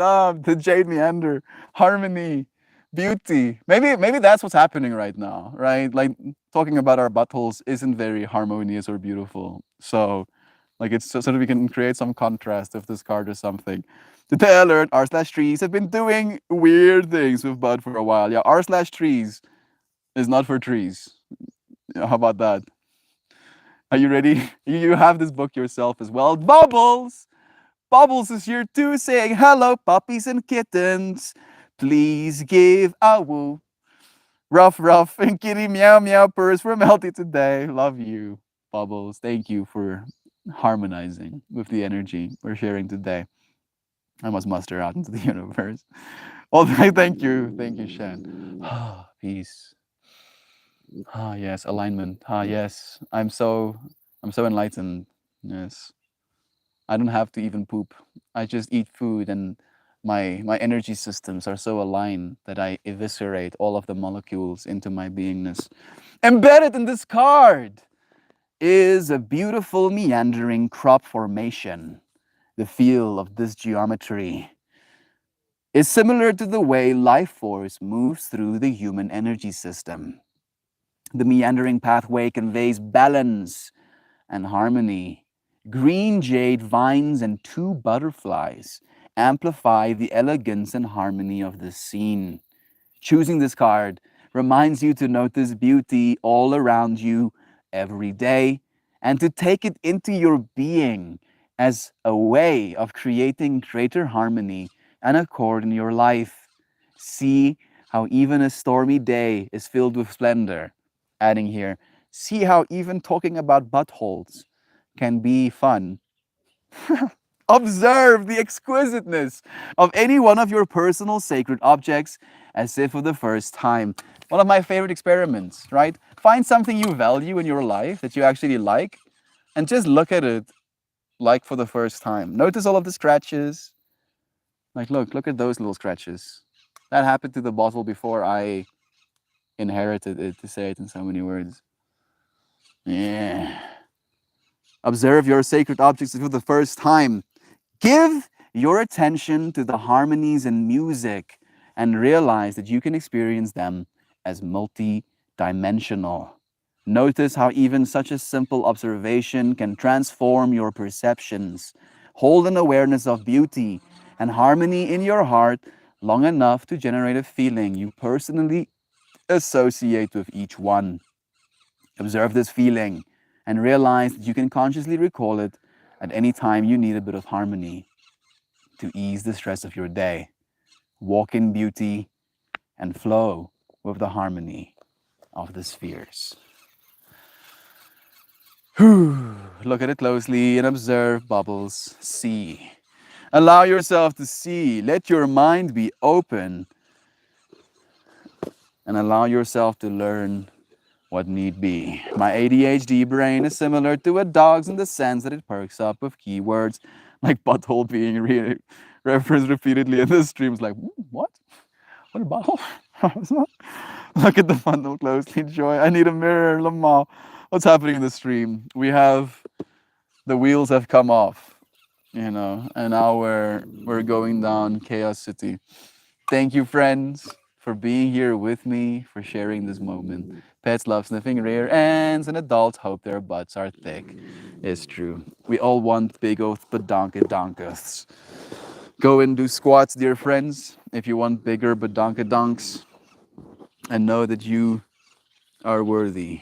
The jade meander, harmony, beauty. Maybe that's what's happening right now, right? Like talking about our buttholes isn't very harmonious or beautiful. So, like it's so that we can create some contrast of this card or something. Today I learned r slash trees have been doing weird things with Bud for a while. Yeah, r slash trees is not for trees. Yeah, how about that? Are you ready? You have this book yourself as well. Bubbles! Bubbles is here too, saying hello, puppies and kittens. Please give a woo. Ruff, and kitty meow meow purrs from Healthy today. Love you, Bubbles. Thank you for harmonizing with the energy we're sharing today. I must muster out into the universe. Well, thank you, Shan. Peace. Yes, alignment. Yes. I'm so enlightened. Yes. I don't have to even poop. I just eat food and my energy systems are so aligned that I eviscerate all of the molecules into my beingness. Embedded in this card is a beautiful meandering crop formation. The feel of this geometry is similar to the way life force moves through the human energy system. The meandering pathway conveys balance and harmony. Green jade vines and two butterflies amplify the elegance and harmony of the scene. Choosing this card reminds you to notice beauty all around you every day and to take it into your being as a way of creating greater harmony and accord in your life. See how even a stormy day is filled with splendor. Adding here, see how even talking about buttholes can be fun. Observe the exquisiteness of any one of your personal sacred objects as if for the first time. One of my favorite experiments, right? Find something you value in your life that you actually like and just look at it like for the first time. Notice all of the scratches. Like, look at those little scratches. That happened to the bottle before I inherited it, to say it in so many words. Yeah. Observe your sacred objects for the first time. Give your attention to the harmonies in music and realize that you can experience them as multi-dimensional. Notice how even such a simple observation can transform your perceptions. Hold an awareness of beauty and harmony in your heart long enough to generate a feeling you personally associate with each one. Observe this feeling and realize that you can consciously recall it at any time you need a bit of harmony to ease the stress of your day. Walk in beauty and flow with the harmony of the spheres. Look at it closely and observe bubbles. See. Allow yourself to see. Let your mind be open and allow yourself to learn what need be. My ADHD brain is similar to a dog's in the sense that it perks up with keywords like butthole being referenced repeatedly in the streams. Like, what? What a butthole? Look at the funnel closely, Joy. I need a mirror, Lamar. What's happening in the stream? We have the wheels have come off, you know, and now we're going down Chaos City. Thank you, friends, for being here with me, for sharing this moment. Pets love sniffing rear ends, and adults hope their butts are thick. It's true. We all want big oath badonkadonkas. Go and do squats, dear friends, if you want bigger badonkadonks, and know that you are worthy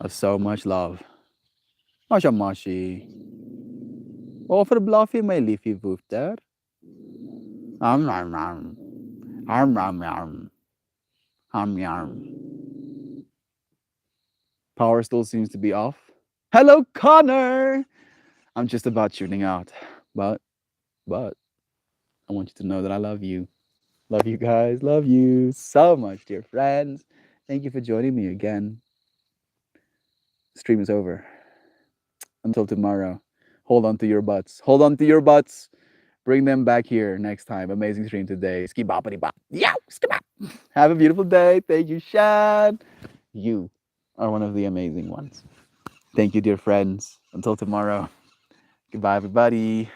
of so much love. Masha mashi. Over bluffy my leafy woof there. Arm, arm, arm. Arm, arm, arm. Arm, arm. Power still seems to be off. Hello, Connor! I'm just about tuning out. But, but, I want you to know that I love you. Love you guys. Love you so much, dear friends. Thank you for joining me again. Stream is over. Until tomorrow. Hold on to your butts. Hold on to your butts. Bring them back here next time. Amazing stream today. Ski boppity bop. Yow! Ski bop. Have a beautiful day. Thank you, Shad. You are one of the amazing ones. Thank you, dear friends. Until tomorrow. Goodbye, everybody.